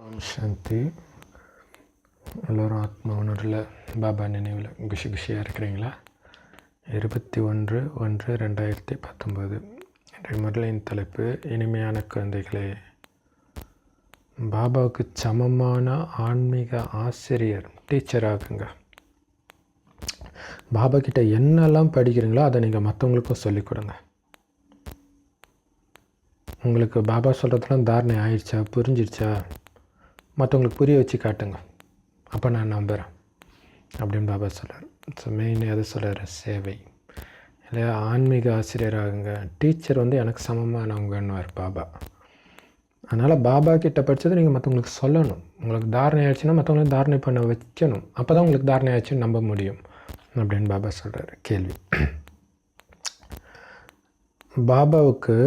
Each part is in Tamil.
ஓம் சாந்தி. எல்லோரும் ஆத்ம உணர்வில் பாபா நினைவில் குஷியாக இருக்கிறீங்களா? 21/1/2019 இன்றைய முரளியின் தலைப்பு இனிமையான குழந்தைகளே. பாபாவுக்கு சமமான ஆன்மீக ஆசிரியர், டீச்சர் ஆகுங்க. பாபா கிட்ட என்னெல்லாம் படிக்கிறீங்களோ அதை நீங்கள் மற்றவங்களுக்கும் சொல்லிக் கொடுங்க. உங்களுக்கு பாபா சொல்கிறதுலாம் தாரணை ஆயிடுச்சா, புரிஞ்சிடுச்சா, மற்றவங்களுக்கு புரிய வச்சு காட்டுங்க. அப்போ நான் நம்புகிறேன் அப்படின்னு பாபா சொல்கிறார். ஸோ மெயின் எதை சொல்கிறார்? சேவை இல்லையா? ஆன்மீக ஆசிரியராகுங்க. டீச்சர் எனக்கு சமமானவங்கன்னுவார் பாபா. அதனால் பாபா கிட்ட படித்தது நீங்கள் மற்றவங்களுக்கு சொல்லணும். உங்களுக்கு தாரணை ஆயிடுச்சுன்னா மற்றவங்களுக்கு தாரணை பண்ண வைக்கணும். அப்போ தான் உங்களுக்கு தாரணை ஆயிடுச்சுன்னு நம்ப முடியும் அப்படின்னு பாபா சொல்கிறார். கேள்வி: பாபாவுக்கு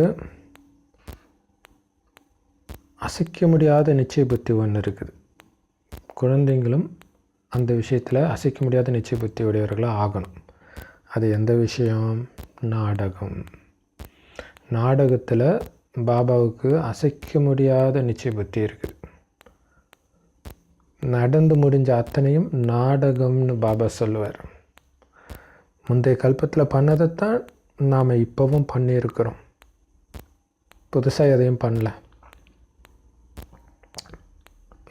அசைக்க முடியாத நிச்சய புத்தி ஒன்று இருக்குது. குழந்தைங்களும் அந்த விஷயத்தில் அசைக்க முடியாத நிச்சய புத்தி உடையவர்களாக ஆகணும். அது எந்த விஷயம்? நாடகம். நாடகத்தில் பாபாவுக்கு அசைக்க முடியாத நிச்சய புத்தி இருக்குது. நடந்து முடிஞ்ச அத்தனையும் நாடகம்னு பாபா சொல்லுவார். முந்தைய கல்பத்தில் பண்ணதைத்தான் நாம் இப்போவும் பண்ணியிருக்கிறோம். புதுசாக எதையும் பண்ணல.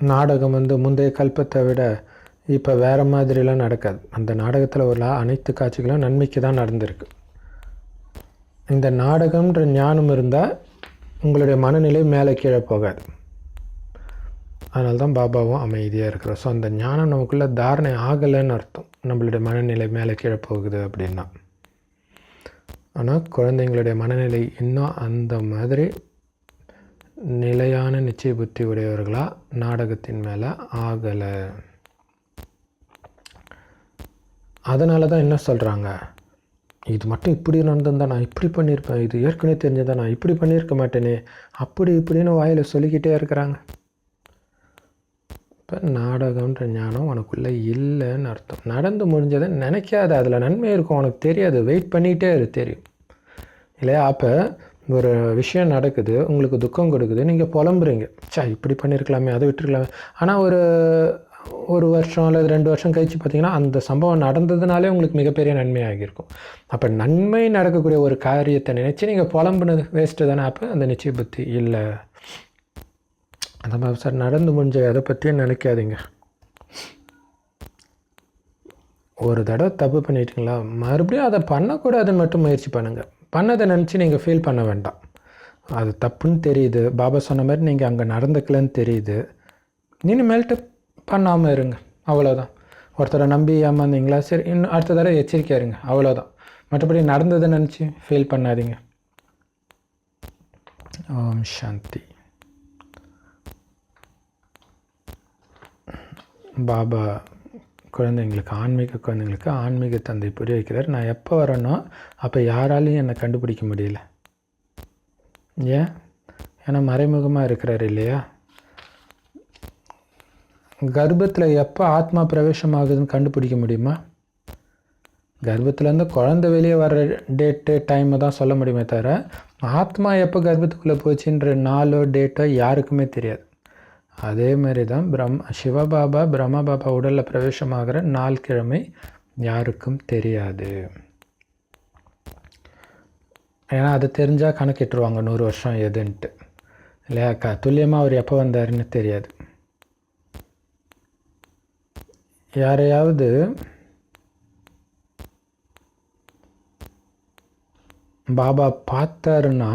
நாடகம் முந்தைய கல்பத்தை விட இப்போ வேறு மாதிரிலாம் நடக்காது. அந்த நாடகத்தில் உள்ள அனைத்து காட்சிகளும் நன்மைக்கு தான் நடந்திருக்கு. இந்த நாடகம்ன்ற ஞானம் இருந்தால் உங்களுடைய மனநிலை மேலே கீழே போகாது. அதனால தான் பாபாவும் அமைதியாக இருக்கிறோம். ஸோ அந்த ஞானம் நமக்குள்ளே தாரணை ஆகலைன்னு அர்த்தம். நம்மளுடைய மனநிலை மேலே கீழே போகுது அப்படின்னா. ஆனால் குழந்தைங்களுடைய மனநிலை இன்னும் அந்த மாதிரி நிலையான நிச்சய புத்தி உடையவர்களாக நாடகத்தின் மேலே ஆகலை. அதனால தான் என்ன சொல்கிறாங்க, இது மட்டும் இப்படி நடந்திருந்தால் நான் இப்படி பண்ணியிருப்பேன், இது ஏற்கனவே தெரிஞ்சதான் நான் இப்படி பண்ணியிருக்க மாட்டேனே, அப்படி இப்படின்னு வாயில் சொல்லிக்கிட்டே இருக்கிறாங்க. இப்போ நாடகம்ன்ற ஞானம் உனக்குள்ளே இல்லைன்னு அர்த்தம். நடந்து முடிஞ்சதை நினைக்காத, அதில் நன்மை இருக்கும், உனக்கு தெரியாது, வெயிட் பண்ணிகிட்டே தெரியும் இல்லையா? அப்போ ஒரு விஷயம் நடக்குது, உங்களுக்கு துக்கம் கொடுக்குது, நீங்கள் புலம்புறீங்க, இப்படி பண்ணியிருக்கலாமே, அதை விட்டுருக்கலாமே. ஆனால் ஒரு வருஷம் அல்லது 2 வருஷம் கழித்து பார்த்தீங்கன்னா அந்த சம்பவம் நடந்ததுனாலே உங்களுக்கு மிகப்பெரிய நன்மை ஆகியிருக்கும். அப்போ நன்மை நடக்கக்கூடிய ஒரு காரியத்தை நினச்சி நீங்கள் புலம்புனது வேஸ்ட்டு தானே. அப்போ அந்த நிச்சய புத்தி இல்லை. அந்த மாதிரி சார் நடந்து முடிஞ்ச அதை பற்றியும் நினைக்காதீங்க. ஒரு தடவை தப்பு பண்ணிட்டீங்களா, மறுபடியும் அதை பண்ணக்கூடாதுன்னு மட்டும் முயற்சி பண்ணுங்கள். பண்ணதை நினச்சி நீங்கள் ஃபீல் பண்ண வேண்டாம். அது தப்புன்னு தெரியுது, பாபா சொன்ன மாதிரி நீங்கள் அங்கே நடந்துக்கலன்னு தெரியுது, இனிமேல்ட்டு பண்ணாமல் இருங்க, அவ்வளோதான். ஒருத்தரை நம்பி ஏமாந்தீங்களா, சரி இன்னும் அடுத்த தடவை எச்சரிக்கையாக இருங்க, அவ்வளோதான். மற்றபடி நடந்ததை நினச்சி ஃபீல் பண்ணாதீங்க. ஓம் சாந்தி. பாபா குழந்தைங்களுக்கு, ஆன்மீக குழந்தைங்களுக்கு ஆன்மீக தந்தை புரிய வைக்கிறார். நான் எப்போ வரேனோ அப்போ யாராலையும் என்னை கண்டுபிடிக்க முடியல. ஏன்? ஏன்னா மறைமுகமாக இருக்கிறார் இல்லையா? கர்ப்பத்தில் எப்போ ஆத்மா பிரவேசம் ஆகுதுன்னு கண்டுபிடிக்க முடியுமா? கர்ப்பத்துலேருந்து குழந்தை வெளியே வர டேட்டு டைமை தான் சொல்ல முடியுமே தவிர ஆத்மா எப்போ கர்ப்பத்துக்குள்ளே போச்சுன்ற நாளோ டேட்டோ யாருக்குமே தெரியாது. அதே மாதிரி தான் சிவபாபா பிரம்மா பாபா உடலில் பிரவேசமாகிற நாள் கிழமை யாருக்கும் தெரியாது. ஏன்னா அது தெரிஞ்சால் கணக்கிட்டுருவாங்க 100 வருஷம் எதுன்ட்டு இல்லையா? துல்லியமாக அவர் எப்போ வந்தாருன்னு தெரியாது. யாரையாவது பாபா பார்த்தாருன்னா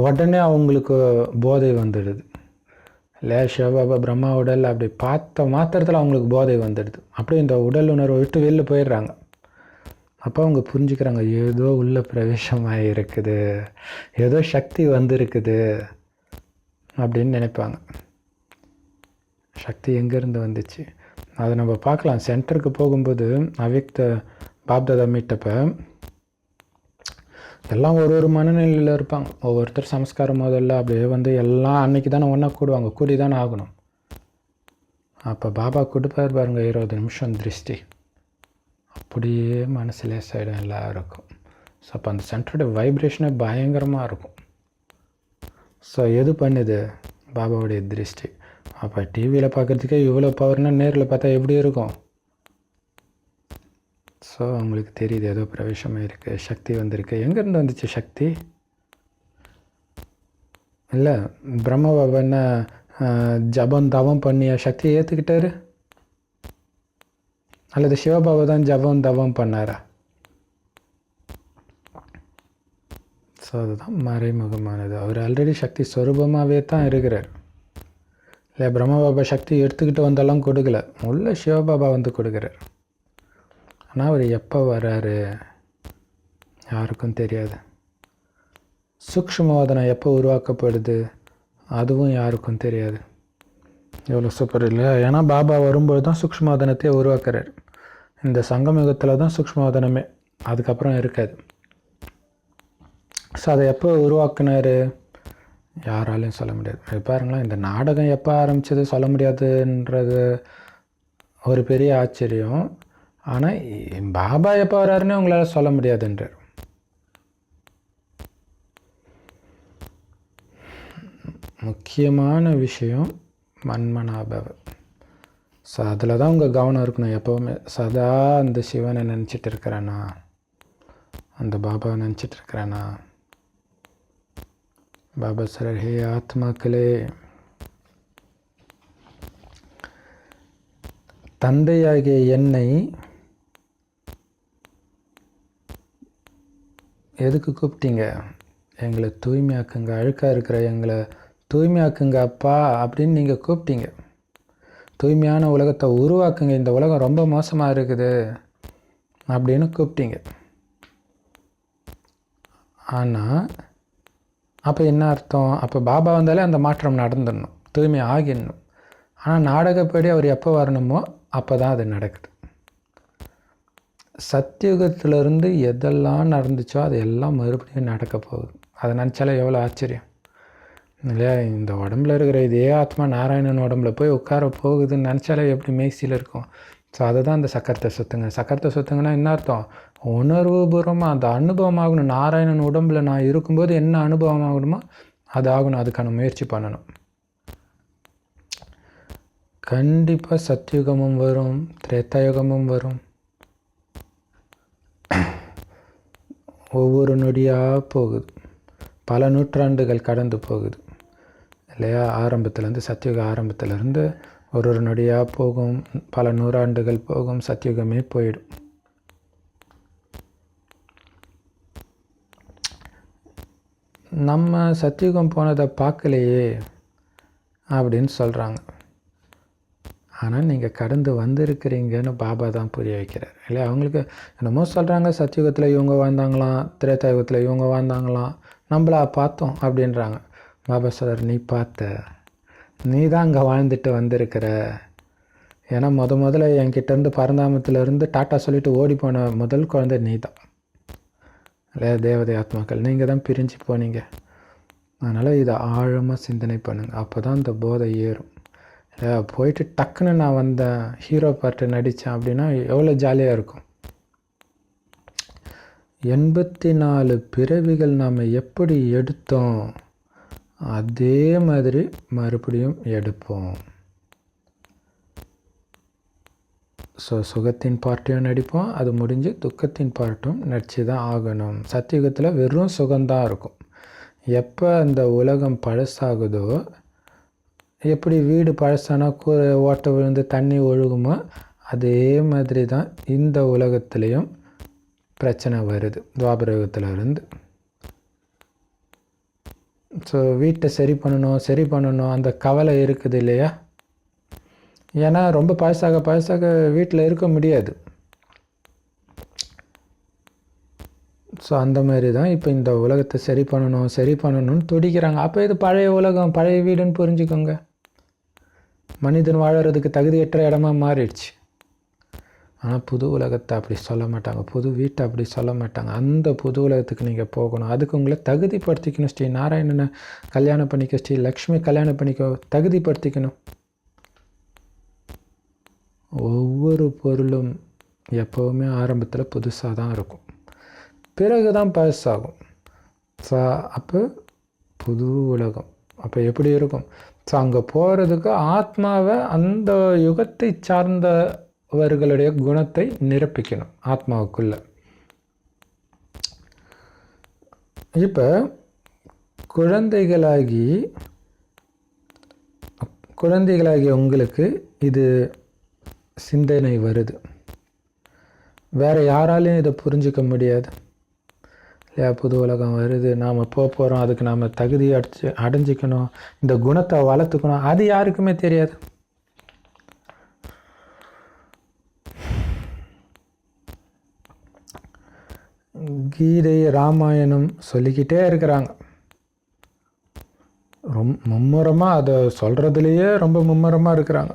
உடனே அவங்களுக்கு போதை வந்துடுது இல்லையா? சிவபாபா பிரம்மா உடல் அப்படி பார்த்த மாத்திரத்தில் அவங்களுக்கு போதை வந்துடுது. அப்படியே இந்த உடல் உணர்வை விட்டு வெளில போயிடுறாங்க. அப்போ அவங்க புரிஞ்சுக்கிறாங்க, ஏதோ உள்ள பிரவேசமாக இருக்குது, ஏதோ சக்தி வந்திருக்குது அப்படின்னு நினைப்பாங்க. சக்தி எங்கேருந்து வந்துச்சு அதை நம்ம பார்க்கலாம். சென்டருக்கு போகும்போது அவ்யக்த பாப்தாதா மீட்டப்போ எல்லாம் ஒரு மனநிலையில் இருப்பாங்க. ஒவ்வொருத்தர் சமஸ்காரம் முதல்ல அப்படியே எல்லாம் அன்றைக்கி தானே ஒன்றா கூடுவாங்க, கூடி தானே ஆகணும். அப்போ பாபா கொடுப்பார் பாருங்க 20 நிமிஷம் திருஷ்டி, அப்படியே மனசு லேசாயிடும் எல்லாருக்கும். ஸோ அப்போ அந்த சென்டரோட வைப்ரேஷனே பயங்கரமாக இருக்கும். ஸோ எது பண்ணுது? பாபாவுடைய திருஷ்டி. அப்போ டிவியில் பார்க்குறதுக்கே இவ்வளோ பவர்னால் நேரில் பார்த்தா எப்படி இருக்கும்? ஸோ அவங்களுக்கு தெரியுது ஏதோ பிரவேசமாக இருக்குது, சக்தி வந்திருக்கு. எங்கேருந்து வந்துச்சு சக்தி? இல்லை, பிரம்ம பாபா என்ன ஜபம் தவம் பண்ணிய சக்தியை ஏற்றுக்கிட்டாரு? அல்லது சிவபாபா தான் ஜபம் தவம் பண்ணாரா? ஸோ அதுதான் மறைமுகமானது. அவர் ஆல்ரெடி சக்தி ஸ்வரூபமாகவே தான் இருக்கிறார். இல்லை, பிரம்மபாபா சக்தி எடுத்துக்கிட்டு வந்தாலும் கொடுக்கல, உள்ள சிவபாபா வந்து கொடுக்குறார். ஆனால் அவர் எப்போ வர்றாரு யாருக்கும் தெரியாது. சூக்ஷ்மவாதனம் எப்போ உருவாக்கப்படுது அதுவும் யாருக்கும் தெரியாது. எவ்வளோ சூப்பர் இல்லையா? ஏன்னா பாபா வரும்போது தான் சூக்ஷ்மவாதனத்தை உருவாக்குறார். இந்த சங்கமயுகத்தில் தான் சூக்ஷ்மவாதனமே, அதுக்கப்புறம் இருக்காது. ஸோ அதை எப்போ உருவாக்குனார் யாராலையும் சொல்ல முடியாது. பாருங்களேன், இந்த நாடகம் எப்போ ஆரம்பித்தது சொல்ல முடியாதுன்றது ஒரு பெரிய ஆச்சரியம். ஆனால் பாபா எப்போ வர்றாருன்னு உங்களால் சொல்ல முடியாதுன்றார். முக்கியமான விஷயம் மன்மனாபவ. ஸோ அதில் தான் உங்கள் கவனம் இருக்கணும் எப்போவுமே. சதா அந்த சிவனை நினச்சிட்டு இருக்கிறேன்னா, அந்த பாபாவை நினச்சிட்டு இருக்கிறேன்னா, பாபா சார், ஹே ஆத்மாக்களே, தந்தையாகிய என்னை எதுக்கு கூப்பிட்டீங்க? எங்களை தூய்மையாக்குங்க, அழுக்காக இருக்கிற எங்களை தூய்மையாக்குங்க அப்பா அப்படின்னு நீங்கள் கூப்பிட்டீங்க. தூய்மையான உலகத்தை உருவாக்குங்க, இந்த உலகம் ரொம்ப மோசமாக இருக்குது அப்படின்னு கூப்பிட்டீங்க. ஆனால் அப்போ என்ன அர்த்தம்? அப்போ பாபா வந்தாலே அந்த மாற்றம் நடந்துடணும், தூய்மை ஆகிடணும். ஆனால் நாடகப்படி அவர் எப்போ வரணுமோ அப்போ தான் அது நடக்குது. சத்தியுகத்திலிருந்து எதெல்லாம் நடந்துச்சோ அது எல்லாம் மறுபடியும் நடக்க போகுது. அதை நினச்சாலே எவ்வளோ ஆச்சரியம் இல்லையா? இந்த உடம்புல இருக்கிற இதே ஆத்மா நாராயணன் உடம்புல போய் உட்கார போகுதுன்னு நினச்சாலே எப்படி மேய்ச்சியில் இருக்கும். ஸோ அதை தான் அந்த சக்கரத்தை சுற்றுங்க. சக்கரத்தை சுற்றுங்கன்னா என்ன அர்த்தம்? உணர்வு பூர்வமாக அந்த அனுபவம் ஆகணும். நாராயணன் உடம்புல நான் இருக்கும்போது என்ன அனுபவம் ஆகணுமோ அது ஆகணும். அதுக்கான முயற்சி பண்ணணும். கண்டிப்பாக சத்யுகமும் வரும், திரேதாயுகமும் வரும். ஒவ்வொரு நொடியாக போகுது, பல நூற்றாண்டுகள் கடந்து போகுது இல்லையா? ஆரம்பத்துலேருந்து சத்யுக ஆரம்பத்துலேருந்து ஒரு நொடியாக போகும், பல நூறாண்டுகள் போகும், சத்யுகமே போயிடும். நம்ம சத்யுகம் போனதை பார்க்கலையே அப்படின்னு சொல்கிறாங்க. ஆனால் நீங்கள் கடந்து வந்திருக்கிறீங்கன்னு பாபா தான் புரிய வைக்கிறார் இல்லையா? அவங்களுக்கு என்னமோ சொல்கிறாங்க, சத்யுகத்தில் இவங்க வாழ்ந்தாங்களாம், திரேதாயுகத்தில் இவங்க வாழ்ந்தாங்களாம், நம்மளா பார்த்தோம் அப்படின்றாங்க. பாபா சொல்கிறார், நீ பார்த்த, நீ தான் அங்கே வாழ்ந்துட்டு வந்திருக்கிற. ஏன்னா முதல்ல என்கிட்டேருந்து பரந்தாமத்திலேருந்து டாட்டா சொல்லிவிட்டு ஓடி போன முதல் குழந்தை நீ தான் இல்லையா? தேவதை ஆத்மாக்கள் நீங்கள் தான் பிரிஞ்சு போனீங்க. அதனால் இதை ஆழமாக சிந்தனை பண்ணுங்கள், அப்போ தான் இந்த போதை ஏறும். போயிட்டு டக்குன்னு நான் வந்தேன், ஹீரோ பார்ட்டு நடித்தேன் அப்படின்னா எவ்வளோ ஜாலியாக இருக்கும். 84 பிறவிகள் நாம் எப்படி எடுத்தோம் அதே மாதிரி மறுபடியும் எடுப்போம். ஸோ சுகத்தின் பார்ட்டையும் நடிப்போம், அது முடிஞ்சு துக்கத்தின் பார்ட்டும் நடிச்சு தான் ஆகணும். சத்தியுகத்தில் வெறும் சுகம்தான் இருக்கும். எப்போ அந்த உலகம் பழசாகுதோ, எப்படி வீடு பழசானா கூரை ஓட்டை விழுந்து தண்ணி ஒழுகுமோ அதே மாதிரி தான் இந்த உலகத்துலேயும் பிரச்சனை வருது துவாபர யுகத்தில் இருந்து. ஸோ வீட்டை சரி பண்ணணும் அந்த கவலை இருக்குது இல்லையா? ஏன்னா ரொம்ப பழசாக வீட்டில் இருக்க முடியாது. ஸோ அந்த மாதிரி தான் இப்போ இந்த உலகத்தை சரி பண்ணணும்னு துடிக்கிறாங்க. அப்போ இது பழைய உலகம், பழைய வீடுன்னு புரிஞ்சுக்கோங்க. மனிதன் வாழறதுக்கு தகுதியற்ற இடமா மாறிடுச்சு. ஆனால் புது உலகத்தை அப்படி சொல்ல மாட்டாங்க, புது வீட்டை அப்படி சொல்ல மாட்டாங்க. அந்த புது உலகத்துக்கு நீங்கள் போகணும், அதுக்கு உங்களை தகுதிப்படுத்திக்கணும். ஸ்ரீ நாராயணனை கல்யாணம் பண்ணிக்க, ஸ்ரீ லக்ஷ்மி கல்யாணம் பண்ணிக்க, தகுதிப்படுத்திக்கணும். ஒவ்வொரு பொருளும் எப்போவுமே ஆரம்பத்தில் புதுசாக தான் இருக்கும், பிறகு தான் பழசாகும். ஸோ அப்போ புது உலகம் அப்போ எப்படி இருக்கும்? ஸோ அங்கே போகிறதுக்கு ஆத்மாவை அந்த யுகத்தை சார்ந்தவர்களுடைய குணத்தை நிரப்பிக்கணும் ஆத்மாவுக்குள்ளே. இப்போ குழந்தைகளாகி உங்களுக்கு இது சிந்தனை வருது. வேறு யாராலையும் இதை புரிஞ்சிக்க முடியாது இல்லையா? புது உலகம் வருது, நாம் போகிறோம், அதுக்கு நாம் தகுதி அடைஞ்சிக்கணும், இந்த குணத்தை வளர்த்துக்கணும், அது யாருக்குமே தெரியாது. கீதை ராமாயணம் சொல்லிக்கிட்டே இருக்கிறாங்க. மும்முரமாக அதை சொல்கிறதுலையே ரொம்ப மும்முரமாக இருக்கிறாங்க.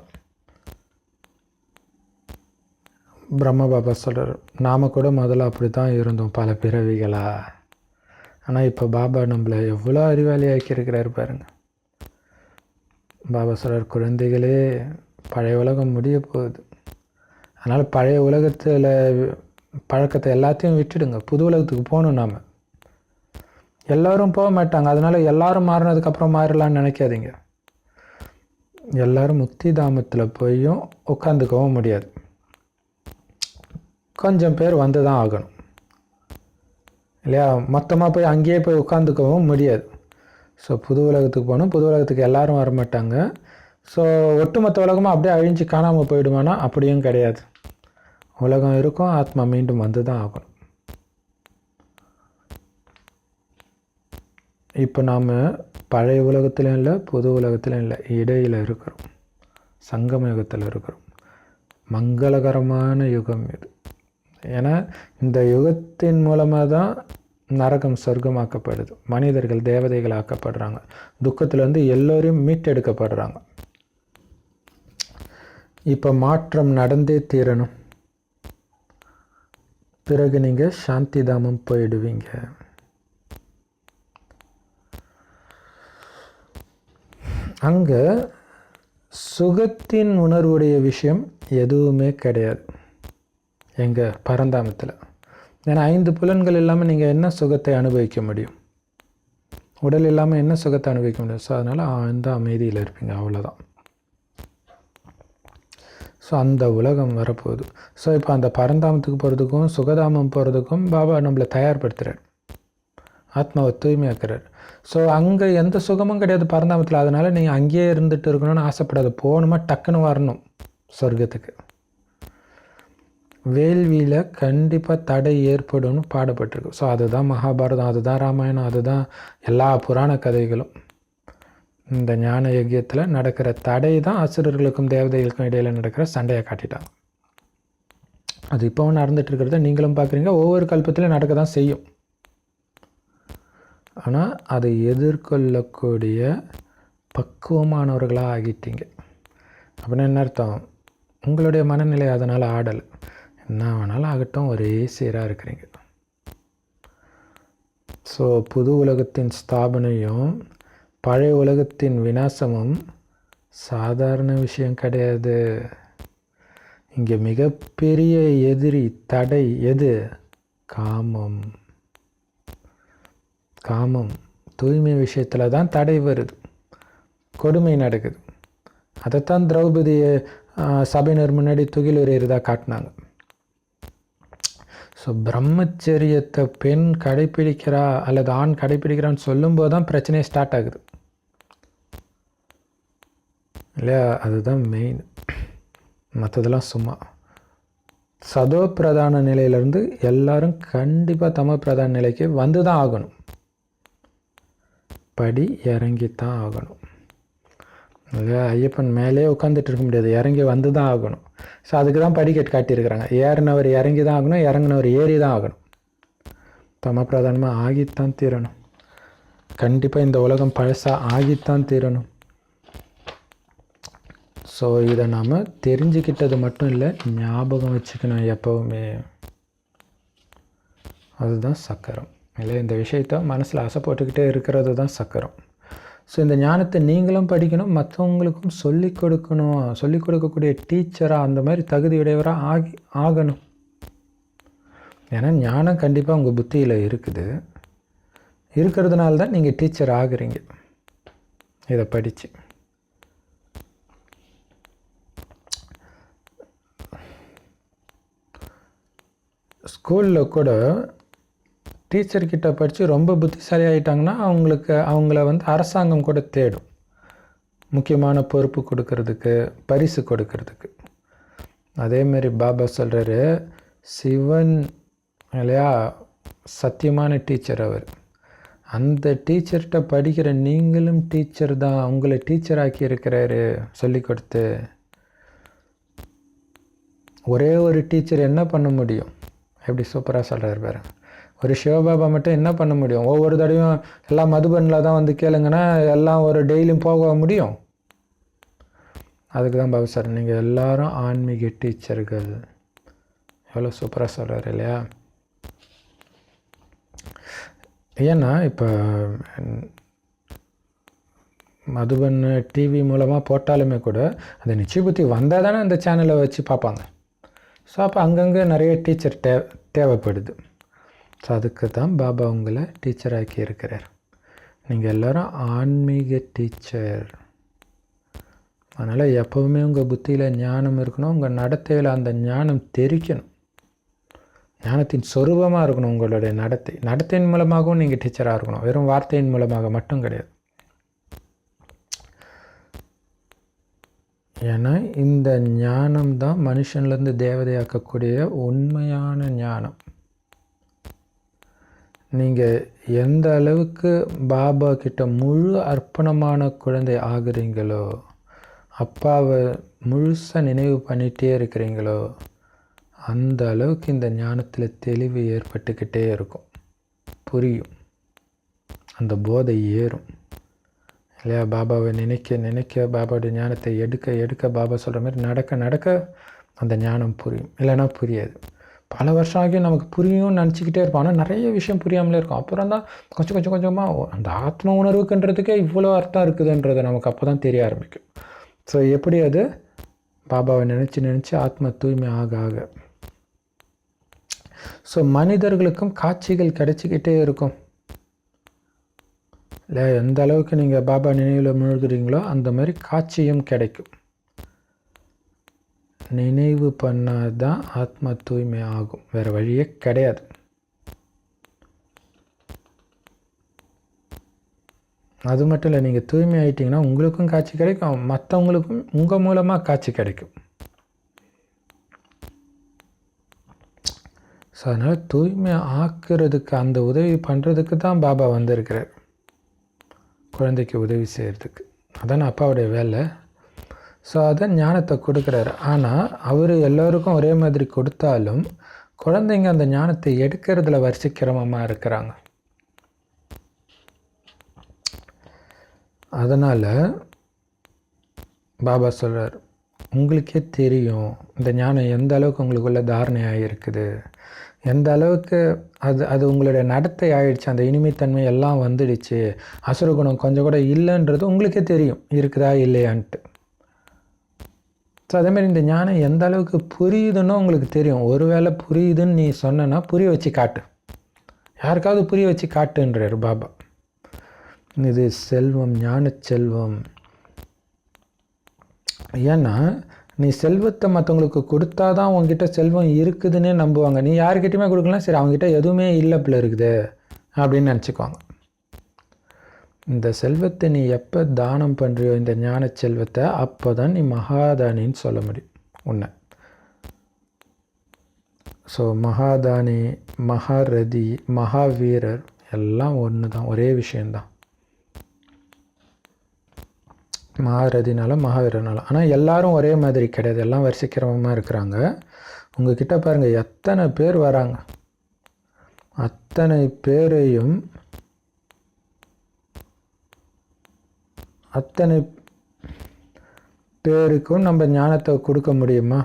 பிரம்ம பாபா சொல்கிறார், நாம் கூட முதல்ல அப்படி தான் இருந்தோம் பல பிறவிகளா. ஆனால் இப்போ பாபா நம்மளை எவ்வளோ அறிவாளி ஆக்கியிருக்கிறார் பாருங்க. பாபா சொல்கிறார், குழந்தைகளே, பழைய உலகம் முடிய போகுது. அதனால் பழைய உலகத்தில் பழக்கத்தை எல்லாத்தையும் விட்டுடுங்க, புது உலகத்துக்கு போகணும். நாம் எல்லோரும் போக மாட்டாங்க, அதனால் எல்லோரும் மாறினதுக்கப்புறம் மாறலான்னு நினைக்காதீங்க. எல்லோரும் முக்தி தாமத்தில் போயும் உட்காந்துக்கவும் முடியாது, கொஞ்சம் பேர் வந்து தான் ஆகணும் இல்லையா? மொத்தமாக போய் அங்கேயே போய் உட்காந்துக்கவும் முடியாது. ஸோ புது உலகத்துக்கு போகணும். புது உலகத்துக்கு எல்லோரும் வரமாட்டாங்க. ஸோ ஒட்டுமொத்த உலகமாக அப்படியே அழிஞ்சு காணாமல் போயிடுமானா அப்படியும் கிடையாது. உலகம் இருக்கும், ஆத்மா மீண்டும் வந்து தான் ஆகணும். இப்போ நாம் பழைய உலகத்திலும் இல்லை, புது உலகத்திலும் இல்லை, இடையில் இருக்கிறோம், சங்கம யுகத்தில் இருக்கிறோம். மங்களகரமான யுகம் இது. ஏன்னா இந்த யுகத்தின் மூலமாக தான் நரகம் சொர்க்கமாக்கப்படுது, மனிதர்கள் தேவதைகள் ஆக்கப்படுறாங்க, துக்கத்திலேருந்து எல்லோரையும் மீட்டெடுக்கப்படுறாங்க. இப்போ மாற்றம் நடந்தே தீரணும். பிறகு நீங்கள் சாந்தி தாமம் போயிடுவீங்க. அங்கே சுகத்தின் உணர்வுடைய விஷயம் எதுவுமே கிடையாது எங்கள் பரந்தாமத்தில். ஏன்னா 5 புலன்கள் இல்லாமல் நீங்கள் என்ன சுகத்தை அனுபவிக்க முடியும்? உடல் இல்லாமல் என்ன சுகத்தை அனுபவிக்க முடியும்? ஸோ அதனால் அந்த அமைதியில் இருப்பீங்க, அவ்வளோதான். ஸோ அந்த உலகம் வரப்போகுது. ஸோ இப்போ அந்த பரந்தாமத்துக்கு போகிறதுக்கும் சுகதாமம் போகிறதுக்கும் பாபா நம்மளை தயார்படுத்துகிறார், ஆத்மாவை தூய்மையாக்குறார். ஸோ அங்கே எந்த சுகமும் கிடையாது பரந்தாமத்தில். அதனால் நீங்கள் அங்கேயே இருந்துட்டு இருக்கணும்னு ஆசைப்படாது, போகணுமா டக்குன்னு வரணும் சொர்க்கத்துக்கு. வேள்வியில் கண்டிப்பாக தடை ஏற்படும்னு பாடப்பட்டிருக்கு. ஸோ அதுதான் மகாபாரதம், அதுதான் ராமாயணம், அதுதான் எல்லா புராண கதைகளும். இந்த ஞான யஜ்யத்தில் நடக்கிற தடை தான் அசுரர்களுக்கும் தேவதைகளுக்கும் இடையில் நடக்கிற சண்டையை காட்டிட்டாங்க. அது இப்போவும் நடந்துட்டு இருக்கிறத நீங்களும் பார்க்குறீங்க, ஒவ்வொரு கல்பத்திலும் நடக்க தான் செய்யும். ஆனால் அதை எதிர்கொள்ளக்கூடிய பக்குவமானவர்களாக ஆகிட்டீங்க அப்படின்னு என்ன அர்த்தம்? உங்களுடைய மனநிலை அதனால் ஆடலை, என்ன வேணாலும் ஆகட்டும், ஒரே சீராக இருக்கிறீங்க. ஸோ புது உலகத்தின் ஸ்தாபனையும் பழைய உலகத்தின் விநாசமும் சாதாரண விஷயம் கிடையாது. இங்கே மிகப்பெரிய எதிரி தடை எது? காமம். காமம் தூய்மை விஷயத்தில் தான் தடை வருது, கொடுமை நடக்குது. அதைத்தான் திரௌபதியை சபையினர் முன்னாடி துகிலுரியதாக காட்டினாங்க. ஸோ பிரம்மச்சரியத்தை பெண் கடைப்பிடிக்கிறா அல்லது ஆண் கடைப்பிடிக்கிறான்னு சொல்லும்போது தான் பிரச்சனையே ஸ்டார்ட் ஆகுது இல்லையா? அதுதான் மெயின், மற்றதெல்லாம் சும்மா. சதோ பிரதான நிலையிலேருந்து எல்லாரும் கண்டிப்பாக தமோ பிரதான நிலைக்கு வந்து தான் ஆகணும், படி இறங்கித்தான் ஆகணும் இல்லையா? ஐயப்பன் மேலே உட்காந்துட்டு இருக்க முடியாது, இறங்கி வந்து தான் ஆகணும். ஸோ அதுக்கு தான் படிக்கட்டு காட்டியிருக்கிறாங்க. ஏறினவர் இறங்கி தான் ஆகணும், இறங்கினவர் ஏறி தான் ஆகணும். தம பிரதானமாக ஆகித்தான் தீரணும். கண்டிப்பாக இந்த உலகம் பழசாக ஆகித்தான் தீரணும். ஸோ இதை நாம் தெரிஞ்சுக்கிட்டது மட்டும் இல்லை, ஞாபகம் வச்சுக்கணும் எப்போவுமே. அதுதான் சக்கரம் இல்லை? இந்த விஷயத்தை மனசில் ஆசை போட்டுக்கிட்டே இருக்கிறது தான் சக்கரம். ஸோ இந்த ஞானத்தை நீங்களும் படிக்கணும், மற்றவங்களுக்கும் சொல்லிக் கொடுக்கணும். சொல்லிக் கொடுக்கக்கூடிய டீச்சராக அந்த மாதிரி தகுதியுடையவராக ஆகணும். ஏன்னா ஞானம் கண்டிப்பாக உங்கள் புத்தியில் இருக்குது, இருக்கிறதுனால தான் நீங்கள் டீச்சர் ஆகுறீங்க இதை படித்து. ஸ்கூலில் கூட டீச்சர்கிட்ட படித்து ரொம்ப புத்திசாலி ஆகிட்டாங்கன்னா அவங்கள அரசாங்கம் கூட தேடும், முக்கியமான பொறுப்பு கொடுக்கறதுக்கு, பரிசு கொடுக்கறதுக்கு. அதேமாரி பாபா சொல்கிறாரு, சிவன் இல்லையா சத்தியமான டீச்சர் அவர். அந்த டீச்சர்கிட்ட படிக்கிற நீங்களும் டீச்சர் தான், உங்களை டீச்சராக்கி இருக்கிறாரு சொல்லி கொடுத்து. ஒரே ஒரு டீச்சர் என்ன பண்ண முடியும்? எப்படி சூப்பராக சொல்கிறார் பாரு. ஒரு சிவபாபா மட்டும் என்ன பண்ண முடியும்? ஒவ்வொரு தடையும் எல்லாம் மதுபனில் தான் கேளுங்கன்னா எல்லாம் ஒரு டெய்லியும் போக முடியும்? அதுக்கு தான் பாபா சார், நீங்கள் எல்லாரும் ஆன்மீக டீச்சர்கள். எவ்வளோ சூப்பராக சொல்கிறார் இல்லையா? ஏன்னா இப்போ மதுபன் டிவி மூலமாக போட்டாலுமே கூட அந்த நிச்சயபுத்தி வந்தால் தானே அந்த சேனலை வச்சு பார்ப்பாங்க. ஸோ அப்போ அங்கங்கே நிறைய டீச்சர் தேவைப்படுது. ஸோ அதுக்கு தான் பாபா உங்களை டீச்சராக்கி இருக்கிறார். நீங்கள் எல்லோரும் ஆன்மீக டீச்சர். அதனால் எப்போவுமே உங்கள் புத்தியில் ஞானம் இருக்கணும், உங்கள் நடத்தையில் அந்த ஞானம் தெரிக்கணும், ஞானத்தின் சொரூபமாக இருக்கணும் உங்களுடைய நடத்தையின் மூலமாகவும் நீங்கள் டீச்சராக இருக்கணும், வெறும் வார்த்தையின் மூலமாக மட்டும் கிடையாது. ஏன்னா இந்த ஞானம் தான் மனுஷன்லேருந்து தேவதையாக்கக்கூடிய உண்மையான ஞானம். நீங்கள் எந்த அளவுக்கு பாபா கிட்ட முழு அர்ப்பணமான குழந்தை ஆகுறீங்களோ, அப்பாவை முழுசாக நினைவு பண்ணிகிட்டே இருக்கிறீங்களோ, அந்த அளவுக்கு இந்த ஞானத்தில் தெளிவு ஏற்பட்டுக்கிட்டே இருக்கும், புரியும், அந்த போதை ஏறும் இல்லையா? பாபாவை நினைக்க நினைக்க, பாபாவுடைய ஞானத்தை எடுக்க எடுக்க, பாபா சொல்கிற மாதிரி நடக்க நடக்க அந்த ஞானம் புரியும். இல்லைன்னா புரியாது. பல வருஷம் ஆகியும் நமக்கு புரியும்னு நினச்சிக்கிட்டே இருப்போம், ஆனால் நிறைய விஷயம் புரியாமலே இருக்கும். அப்புறம் தான் கொஞ்சம் கொஞ்சம் கொஞ்சமாக அந்த ஆத்ம உணர்வுக்குன்றதுக்கே இவ்வளோ அர்த்தம் இருக்குதுன்றது நமக்கு அப்போ தான் தெரிய ஆரம்பிக்கும். ஸோ எப்படி அது பாபாவை நினச்சி நினச்சி ஆத்ம தூய்மை ஆக ஆக. ஸோ மனிதர்களுக்கும் காட்சிகள் கிடைச்சிக்கிட்டே இருக்கும் இல்லை? எந்த அளவுக்கு நீங்கள் பாபா நினைவில் முழுகிறீங்களோ அந்த மாதிரி காட்சியும் கிடைக்கும். நினைவு பண்ணால் தான் ஆத்ம தூய்மை ஆகும், வேறு வழியே கிடையாது. அது மட்டும் இல்லை, நீங்கள் தூய்மை ஆகிட்டிங்கன்னா உங்களுக்கும் காட்சி கிடைக்கும், மற்றவங்களுக்கும் உங்கள் மூலமாக காட்சி கிடைக்கும். ஸோ அதனால் தூய்மை ஆக்குறதுக்கு, அந்த உதவி பண்ணுறதுக்கு தான் பாபா வந்திருக்கிறார், குழந்தைக்கு உதவி செய்கிறதுக்கு. அதான் அப்பாவுடைய வேலை. ஸோ அதான் ஞானத்தை கொடுக்குறாரு. ஆனால் அவர் எல்லோருக்கும் ஒரே மாதிரி கொடுத்தாலும் குழந்தைங்க அந்த ஞானத்தை எடுக்கிறதுல வரிசைக்கிரமமாக இருக்கிறாங்க. அதனால் பாபா சொல்கிறார், உங்களுக்கே தெரியும் இந்த ஞானம் எந்த அளவுக்கு உங்களுக்குள்ள தாரணையாக இருக்குது, எந்த அளவுக்கு அது உங்களுடைய நடத்தை ஆயிடுச்சு, அந்த இனிமைத்தன்மை எல்லாம் வந்துடுச்சு, அசுரகுணம் கொஞ்சம் கூட இல்லைன்றது உங்களுக்கே தெரியும் இருக்குதா இல்லையான்ட்டு. ஸோ அதேமாதிரி இந்த ஞானம் எந்த அளவுக்கு புரியுதுன்னு உங்களுக்கு தெரியும். ஒருவேளை புரியுதுன்னு நீ சொன்னா புரிய வச்சு காட்டு, யாருக்காவது புரிய வச்சு காட்டுன்றார் பாபா. இது செல்வம், ஞான செல்வம். ஏன்னா நீ செல்வத்தை மற்றவங்களுக்கு கொடுத்தா தான் உங்ககிட்ட செல்வம் இருக்குதுன்னே நம்புவாங்க. நீ யாருக்கிட்டையுமே கொடுக்கலாம், சரி அவங்ககிட்ட எதுவுமே இல்லை போல இருக்குது அப்படின்னு நினச்சிக்குவாங்க. இந்த செல்வத்தை நீ எப்போ தானம் பண்ணுறியோ, இந்த ஞான செல்வத்தை, அப்போ தான் நீ மகாதானின்னு சொல்ல முடியும் உன்னை. ஸோ மகாதானி, மகாரதி, மகாவீரர் எல்லாம் ஒன்று தான், ஒரே விஷயந்தான். மகாரதினால மகாவீரனால. ஆனால் எல்லாரும் ஒரே மாதிரி கிடையாது, எல்லாம் வரிசைக்கிரமமாக இருக்கிறாங்க. உங்ககிட்ட பாருங்கள் எத்தனை பேர் வராங்க, அத்தனை பேரையும் அத்தனை பேருக்கும் நம்ம ஞானத்தை கொடுக்க முடியுமா?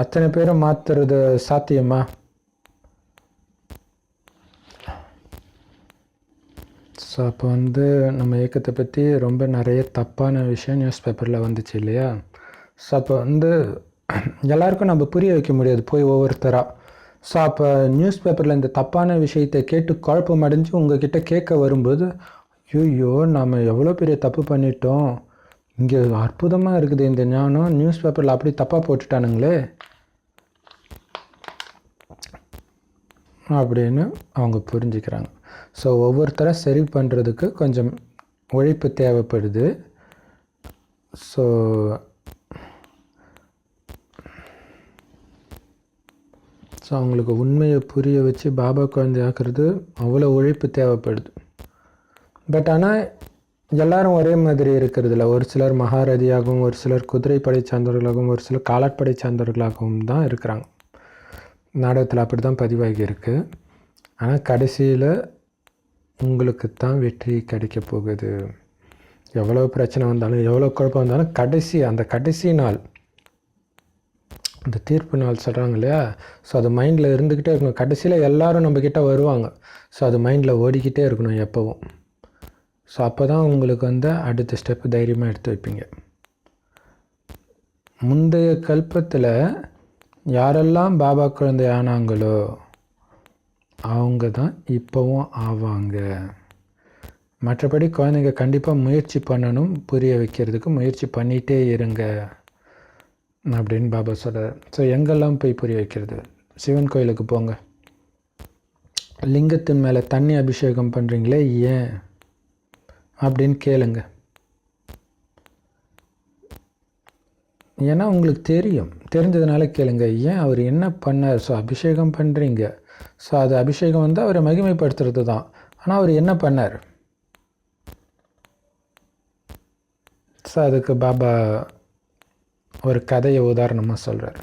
அத்தனை பேரும் மாற்றுறது சாத்தியமா? ஸோ அப்போ நம்ம இயக்கத்தை பற்றி ரொம்ப நிறைய தப்பான விஷயம் நியூஸ் பேப்பரில் வந்துச்சு இல்லையா? ஸோ அப்போ எல்லாருக்கும் நம்ம புரிய வைக்க முடியாது போய் ஒவ்வொருத்தராக. ஸோ அப்போ நியூஸ் பேப்பரில் இந்த தப்பான விஷயத்தை கேட்டு குழப்பம் அடைஞ்சு உங்ககிட்ட கேட்க வரும்போது, ஐயோ நம்ம எவ்வளோ பெரிய தப்பு பண்ணிட்டோம், இங்கே அற்புதமாக இருக்குது இந்த ஞானம், நியூஸ் பேப்பரில் அப்படி தப்பாக போட்டுட்டானுங்களே. அப்படின்னு அவங்க புரிஞ்சுக்கிறாங்க. ஸோ ஒவ்வொருத்தரை சரி பண்ணுறதுக்கு கொஞ்சம் உழைப்பு தேவைப்படுது. ஸோ அவங்களுக்கு உண்மையை புரிய வச்சு பாபா குழந்தையாக்குறது அவ்வளோ உழைப்பு தேவைப்படுது. பட் ஆனால் எல்லாரும் ஒரே மாதிரி இருக்கிறதில்ல. ஒரு சிலர் மகாரதியாகவும், ஒரு சிலர் குதிரைப்படை சார்ந்தவர்களாகவும், ஒரு சிலர் காலாட்படை சார்ந்தவர்களாகவும் தான் இருக்கிறாங்க. நாடகத்தில் அப்படி தான் பதிவாகி இருக்குது. ஆனால் கடைசியில் உங்களுக்கு தான் வெற்றி கிடைக்க போகுது. எவ்வளோ பிரச்சனை வந்தாலும், எவ்வளோ குழப்பம் வந்தாலும், அந்த கடைசி நாள், அந்த தீர்ப்பு நாள் சொல்கிறாங்க இல்லையா, ஸோ அது மைண்டில் இருந்துக்கிட்டே இருக்கணும். கடைசியில் எல்லோரும் நம்மக்கிட்ட வருவாங்க. ஸோ அது மைண்டில் ஓடிக்கிட்டே இருக்கணும் எப்போவும். ஸோ அப்போ தான் உங்களுக்கு அடுத்த ஸ்டெப்பு தைரியமாக எடுத்து வைப்பீங்க. முந்தைய கல்பத்தில் யாரெல்லாம் பாபா குழந்தை ஆனாங்களோ அவங்க தான் இப்போவும் ஆவாங்க. மற்றபடி குழந்தைங்க கண்டிப்பாக முயற்சி பண்ணணும், புரிய வைக்கிறதுக்கு முயற்சி பண்ணிகிட்டே இருங்க அப்படின்னு பாபா சொல்கிறார். ஸோ எங்கெல்லாம் போய் புரிய வைக்கிறது? சிவன் கோயிலுக்கு போங்க. லிங்கத்தின் மேலே தண்ணி அபிஷேகம் பண்ணுறீங்களே ஏன் அப்படின்னு கேளுங்க. ஏன்னா உங்களுக்கு தெரிஞ்சதுனால கேளுங்க. ஏன் அவர் என்ன பண்ணார்? ஸோ அபிஷேகம் பண்ணுறீங்க. ஸோ அது அபிஷேகம் அவரை மகிமைப்படுத்துறது தான். ஆனால் அவர் என்ன பண்ணார்? ஸோ அதுக்கு பாபா ஒரு கதையை உதாரணமாக சொல்கிறார்.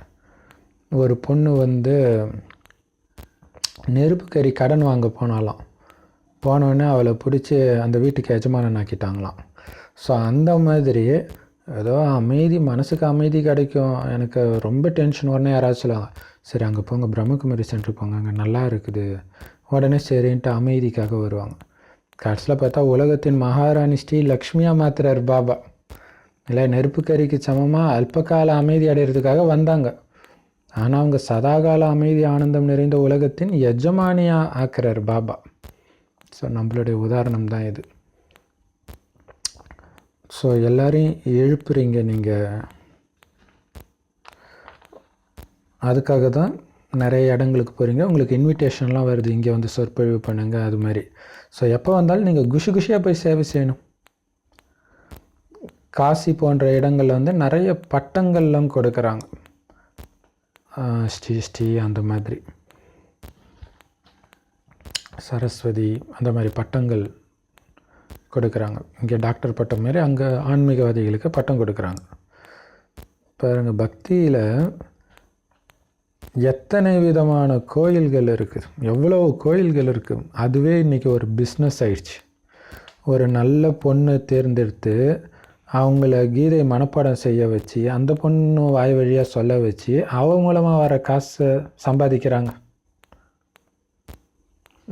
ஒரு பொண்ணு நெருப்பு கறி கடன் வாங்க போனாலாம். போனோடனே அவளை பிடிச்சி அந்த வீட்டுக்கு எஜமானன் ஆக்கிட்டாங்களாம். ஸோ அந்த மாதிரி ஏதோ மனசுக்கு அமைதி கிடைக்கும். எனக்கு ரொம்ப டென்ஷன் உடனே யாராவது சொல்லுவாங்க, சரி அங்கே போங்க, பிரம்மகுமாரி சென்டர் போங்க, அங்கே நல்லா இருக்குது. உடனே சரின்ட்டு அமைதிக்காக வருவாங்க. கடைசியில் பார்த்தா உலகத்தின் மகாராணி ஸ்ரீ லக்ஷ்மியாக மாத்துறார் பாபா. இல்லை, நெருப்பு கறிக்கு சமமாக அல்பகால அமைதி அடைகிறதுக்காக வந்தாங்க. ஆனால் அவங்க சதாகால அமைதி ஆனந்தம் நிறைந்த உலகத்தின் எஜமானியாக ஆக்குறார் பாபா. ஸோ நம்மளுடைய உதாரணம் தான் இது. ஸோ எல்லாரையும் எழுப்புறீங்க நீங்கள். அதுக்காக தான் நிறைய இடங்களுக்கு போகிறீங்க. உங்களுக்கு இன்விடேஷன்லாம் வருது, இங்கே சொற்பொழிவு பண்ணுங்கள் அது மாதிரி. ஸோ எப்போ வந்தாலும் நீங்கள் குஷியாக போய் சேவை செய்யணும். காசி போன்ற இடங்களில் நிறைய பட்டங்கள்லாம் கொடுக்குறாங்க. ஸ்ரீ அந்த மாதிரி, சரஸ்வதி அந்த மாதிரி பட்டங்கள் கொடுக்குறாங்க. இங்கே டாக்டர் பட்டம் மாதிரி அங்கே ஆன்மீகவாதிகளுக்கு பட்டம் கொடுக்குறாங்க. பாருங்க, பக்தியில் எத்தனை விதமான கோயில்கள் இருக்குது, எவ்வளோ கோயில்கள் இருக்குது. அதுவே இன்றைக்கி ஒரு பிஸ்னஸ் ஆயிடுச்சு. ஒரு நல்ல பொண்ணு தேர்ந்தெடுத்து அவங்கள கீதை மனப்பாடம் செய்ய வச்சு, அந்த பொண்ணு வாய் வழியாக சொல்ல வச்சு, அவங்க மூலமாக வர காசை சம்பாதிக்கிறாங்க.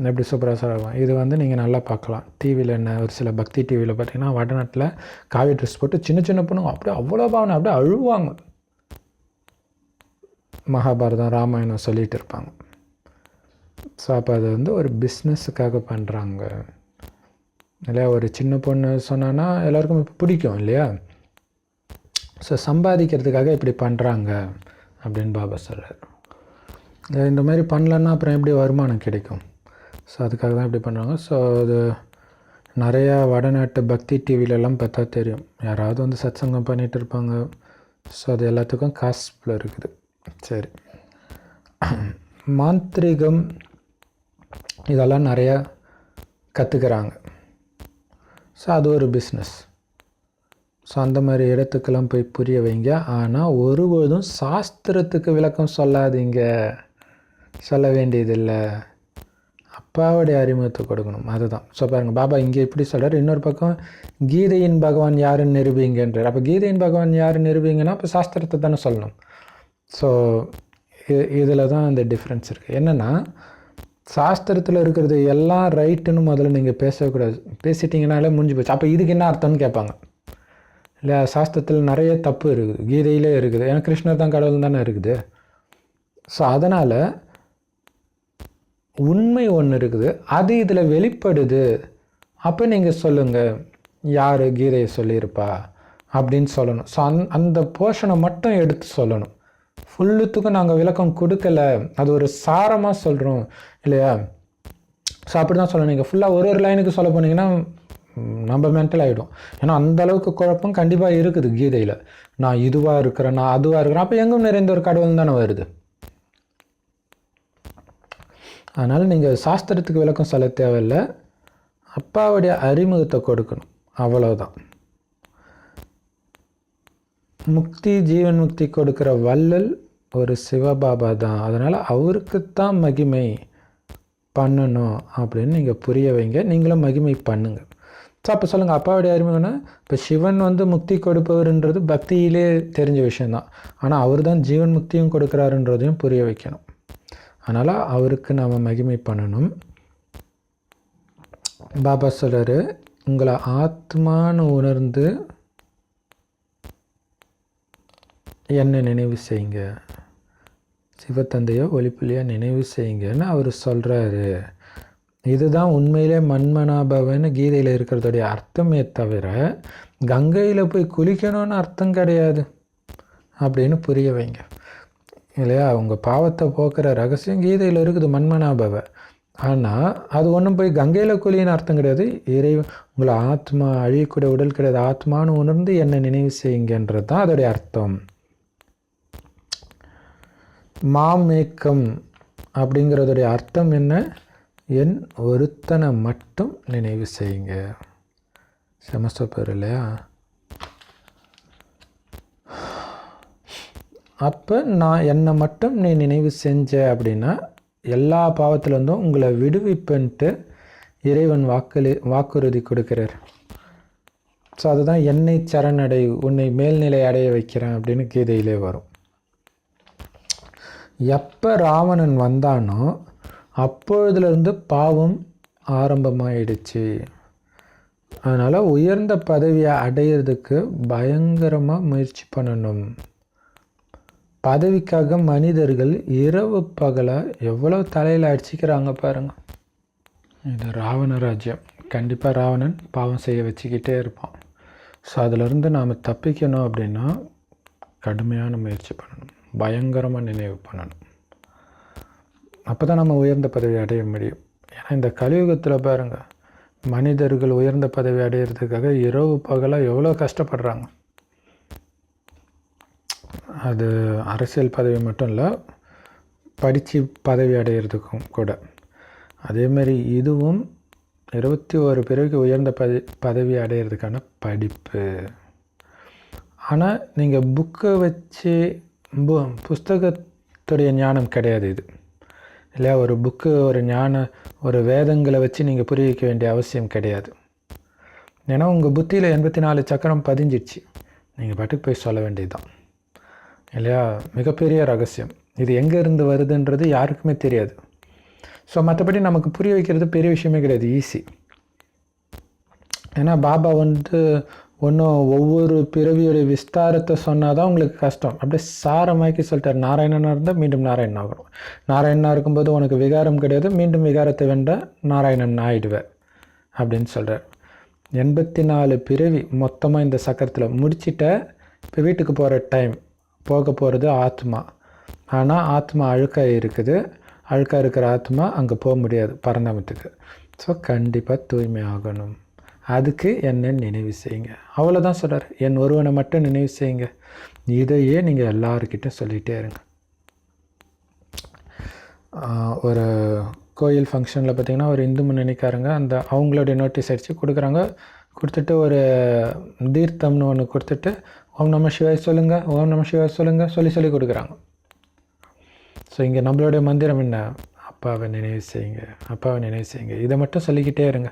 எப்படி சூப்பராக சொல்லுவாங்க. இது நீங்கள் நல்லா பார்க்கலாம். டிவியில் என்ன, ஒரு சில பக்தி டிவியில் பார்த்தீங்கன்னா வடநாட்டில் காவி ட்ரெஸ் போட்டு சின்ன பொண்ணுங்க அப்படியே அவ்வளோ பாவனை அப்படியே அழுவாங்க. மகாபாரதம் ராமாயணம் சொல்லிகிட்டு இருப்பாங்க. ஸோ அப்போ அது ஒரு பிஸ்னஸுக்காக பண்ணுறாங்க இல்லையா. ஒரு சின்ன பொண்ணு சொன்னான்னா எல்லாருக்கும் இப்போ பிடிக்கும் இல்லையா. ஸோ சம்பாதிக்கிறதுக்காக இப்படி பண்ணுறாங்க அப்படின்னு பாபா சொல்கிறார். இந்த மாதிரி பண்ணலன்னா அப்புறம் எப்படி வருமானம் கிடைக்கும்? ஸோ அதுக்காக தான் இப்படி பண்ணுறாங்க. ஸோ அது நிறையா வடநாட்டு பக்தி டிவிலெல்லாம் பார்த்தா தெரியும். யாராவது சத்சங்கம் பண்ணிகிட்டு இருப்பாங்க. ஸோ அது எல்லாத்துக்கும் காஸ்ட்ல இருக்குது. சரி, மாந்திரிகம் இதெல்லாம் நிறையா கற்றுக்கிறாங்க. ஸோ அது ஒரு பிஸ்னஸ். ஸோ அந்த மாதிரி இடத்துக்கெல்லாம் போய் புரிய வைங்க. ஆனால் ஒருபோதும் சாஸ்திரத்துக்கு விளக்கம் சொல்லாதீங்க, சொல்ல வேண்டியதில்லை. அப்பாவுடைய அறிமுகத்தை கொடுக்கணும், அதுதான். ஸோ பாருங்கள், பாபா இங்கே இப்படி சொல்கிறார். இன்னொரு பக்கம் கீதையின் பகவான் யாருன்னு நிரூபிங்கன்றார். அப்போ கீதையின் பகவான் யாருன்னு நிரூபிங்கன்னா அப்போ சாஸ்திரத்தை தானே சொல்லணும். ஸோ இதில் தான் அந்த டிஃப்ரென்ஸ் இருக்குது. என்னென்னா, சாஸ்திரத்தில் இருக்கிறது எல்லாம் ரைட்டுன்னு முதல்ல நீங்கள் பேசக்கூடாது. பேசிட்டிங்கனாலே முடிஞ்சு போச்சு. அப்போ இதுக்கு என்ன அர்த்தம்னு கேட்பாங்க இல்லையா. சாஸ்திரத்தில் நிறைய தப்பு இருக்குது, கீதையிலே இருக்குது. ஏன்னா கிருஷ்ணர் தான் கடவுள் தானே இருக்குது. ஸோ அதனால் உண்மை ஒன்று இருக்குது, அது இதில் வெளிப்படுது. அப்போ நீங்கள் சொல்லுங்கள், யார் கீதையை சொல்லியிருப்பா அப்படின்னு சொல்லணும். ஸோ அந்த போர்ஷனை மட்டும் எடுத்து சொல்லணும். ஃபுல்லுத்துக்கும் நாங்கள் விளக்கம் கொடுக்கல, அது ஒரு சாரமாக சொல்கிறோம் இல்லையா? ஸோ அப்படி தான் சொல்லணும். நீங்கள் ஃபுல்லாக ஒரு லைனுக்கு சொல்ல போனீங்கன்னா நம்ம மென்டல் ஆகிடும். ஏன்னா அந்தளவுக்கு குழப்பம் கண்டிப்பாக இருக்குது கீதையில். நான் இதுவாக இருக்கிறேன், நான் அதுவாக இருக்கிறேன், அப்போ எங்கும் நிறைந்த ஒரு கடவுள் தானே வருது. அதனால் நீங்கள் சாஸ்திரத்துக்கு விளக்கம் சொல்ல தேவையில்லை, அப்பாவுடைய அறிமுகத்தை கொடுக்கணும், அவ்வளோதான். முக்தி, ஜீவன் முக்தி கொடுக்குற வள்ளல் ஒரு சிவபாபா தான். அதனால் அவருக்குத்தான் மகிமை பண்ணணும் அப்படின்னு நீங்கள் புரிய வைங்க, நீங்களும் மகிமை பண்ணுங்க. ஸோ அப்போ சொல்லுங்கள், அப்பாவுடைய அறிமுகம்னா இப்போ சிவன் முக்தி கொடுப்பவர்ன்றது பக்தியிலே தெரிஞ்ச விஷயந்தான். ஆனால் அவர் தான் ஜீவன் முக்தியும் கொடுக்குறாருன்றதையும் புரிய வைக்கணும். அதனால் அவருக்கு நாம் மகிமை பண்ணணும். பாபா சொல்கிறாரு, உங்களை ஆத்மான்னு உணர்ந்து என்னை நினைவு செய்யுங்க, சிவத்தந்தையோ ஒளிப்புள்ளியோ நினைவு செய்யுங்கன்னு அவர் சொல்கிறாரு. இதுதான் உண்மையிலே மன்மனாபவன்னு கீதையில் இருக்கிறதுடைய அர்த்தமே தவிர கங்கையில் போய் குளிக்கணும்னு அர்த்தம் கிடையாது அப்படின்னு புரிய வைங்க இல்லையா? உங்கள் பாவத்தை போக்குற ரகசியம் கீதையில் இருக்குது, மன்மனாபவ. ஆனால் அது ஒன்றும் போய் கங்கையில் குளின்னு அர்த்தம் கிடையாது. உங்களை ஆத்மா, அழியக்கூடிய உடல் கிடையாது, ஆத்மானு உணர்ந்து என்னை நினைவு செய்யுங்கன்றது தான் அதோடைய அர்த்தம். மாமேக்கம் அப்படிங்கிறதுடைய அர்த்தம் என்ன? என் ஒருத்தனை மட்டும் நினைவு செய்யுங்க. செமஸ்டர் இல்லையா? அப்போ நான் என்னை மட்டும் நீ நினைவு செஞ்ச அப்படின்னா எல்லா பாவத்திலேருந்தும் உங்களை விடுவிப்புன்ட்டு இறைவன் வாக்குறுதி கொடுக்கிறார். ஸோ அதுதான் என்னை சரணடை, உன்னை மேல்நிலை அடைய வைக்கிறேன் அப்படின்னு கீதையிலே வரும். எப்போ ராவணன் வந்தானோ அப்பொழுதுலேருந்து பாவம் ஆரம்பமாயிடுச்சு. அதனால் உயர்ந்த பதவியை அடையிறதுக்கு பயங்கரமாக முயற்சி பண்ணணும். பதவிக்காக மனிதர்கள் இரவு பகலாக எவ்வளோ தலையில் அடிச்சிக்கிறாங்க பாருங்கள். இது ராவண ராஜ்யம். கண்டிப்பாக ராவணன் பாவம் செய்ய வச்சுக்கிட்டே இருப்பான். ஸோ அதிலிருந்து நாம் தப்பிக்கணும் அப்படின்னா கடுமையான முயற்சி பண்ணணும், பயங்கரமாக நினைவு பண்ணணும். அப்போ தான் நம்ம உயர்ந்த பதவி அடைய முடியும். ஏன்னா இந்த கலியுகத்தில் பாருங்கள், மனிதர்கள் உயர்ந்த பதவி அடையிறதுக்காக இரவு பகலாக எவ்வளோ கஷ்டப்படுறாங்க. அது அரசியல் பதவி மட்டும் இல்லை, படித்து பதவி அடையிறதுக்கும் கூட. அதேமாரி இதுவும் 21 பிறகு உயர்ந்த பதவி அடையிறதுக்கான படிப்பு. ஆனால் நீங்கள் புக்கை வச்சு புஸ்தகத்துடைய ஞானம் கிடையாது இது இல்லையா? ஒரு புக்கு, ஒரு வேதங்களை வச்சு நீங்கள் புரிய வைக்க வேண்டிய அவசியம் கிடையாது. ஏன்னா உங்கள் புத்தியில் 84 சக்கரம் பதிஞ்சிடுச்சு, நீங்கள் பாட்டுக்கு போய் சொல்ல வேண்டியது தான் இல்லையா? மிகப்பெரிய ரகசியம் இது. எங்கே இருந்து வருதுன்றது யாருக்குமே தெரியாது. ஸோ மற்றபடி நமக்கு புரிய வைக்கிறது பெரிய விஷயமே கிடையாது, ஈஸி. ஏன்னா பாபா ஒன்றும் ஒவ்வொரு பிறவியோடைய விஸ்தாரத்தை சொன்னால் தான் உங்களுக்கு கஷ்டம். அப்படியே சாரமாக்கி சொல்லிட்டார். நாராயணனாக இருந்தால் மீண்டும் நாராயணன் ஆகணும், நாராயணனாக இருக்கும்போது உனக்கு விகாரம் கிடையாது, மீண்டும் விகாரத்தை வென்ற நாராயணன் ஆகிடுவேன் அப்படின்னு சொல்கிறார். 84 பிறவி மொத்தமாக இந்த சக்கரத்தில் முடிச்சிட்ட. இப்போ வீட்டுக்கு போகிற டைம், போக போகிறது ஆத்மா. ஆனால் ஆத்மா அழுக்காக இருக்குது, அழுக்காக இருக்கிற ஆத்மா அங்கே போக முடியாது பரந்தாமத்துக்கு. ஸோ கண்டிப்பாக தூய்மை ஆகணும். அதுக்கு என்னை நினைவு செய்யுங்க, அவ்வளோதான் சொல்கிறார். என் ஒருவனை மட்டும் நினைவு செய்யுங்க. இதையே நீங்கள் எல்லாருக்கிட்ட சொல்லிகிட்டே இருங்க. ஒரு கோயில் ஃபங்க்ஷனில் பார்த்திங்கன்னா ஒரு இந்து முன்னணிக்காரங்க அவங்களுடைய நோட்டீஸ் அடித்து கொடுக்குறாங்க. கொடுத்துட்டு ஒரு தீர்த்தம்னு ஒன்று கொடுத்துட்டு ஓம் நம சிவாய் சொல்லுங்கள், ஓம் நம சிவாய் சொல்லுங்கள் சொல்லி கொடுக்குறாங்க. ஸோ இங்கே நம்மளுடைய மந்திரம் என்ன? அப்பாவை நினைவு செய்யுங்க, அப்பாவை நினைவு செய்யுங்க. இதை மட்டும் சொல்லிக்கிட்டே இருங்க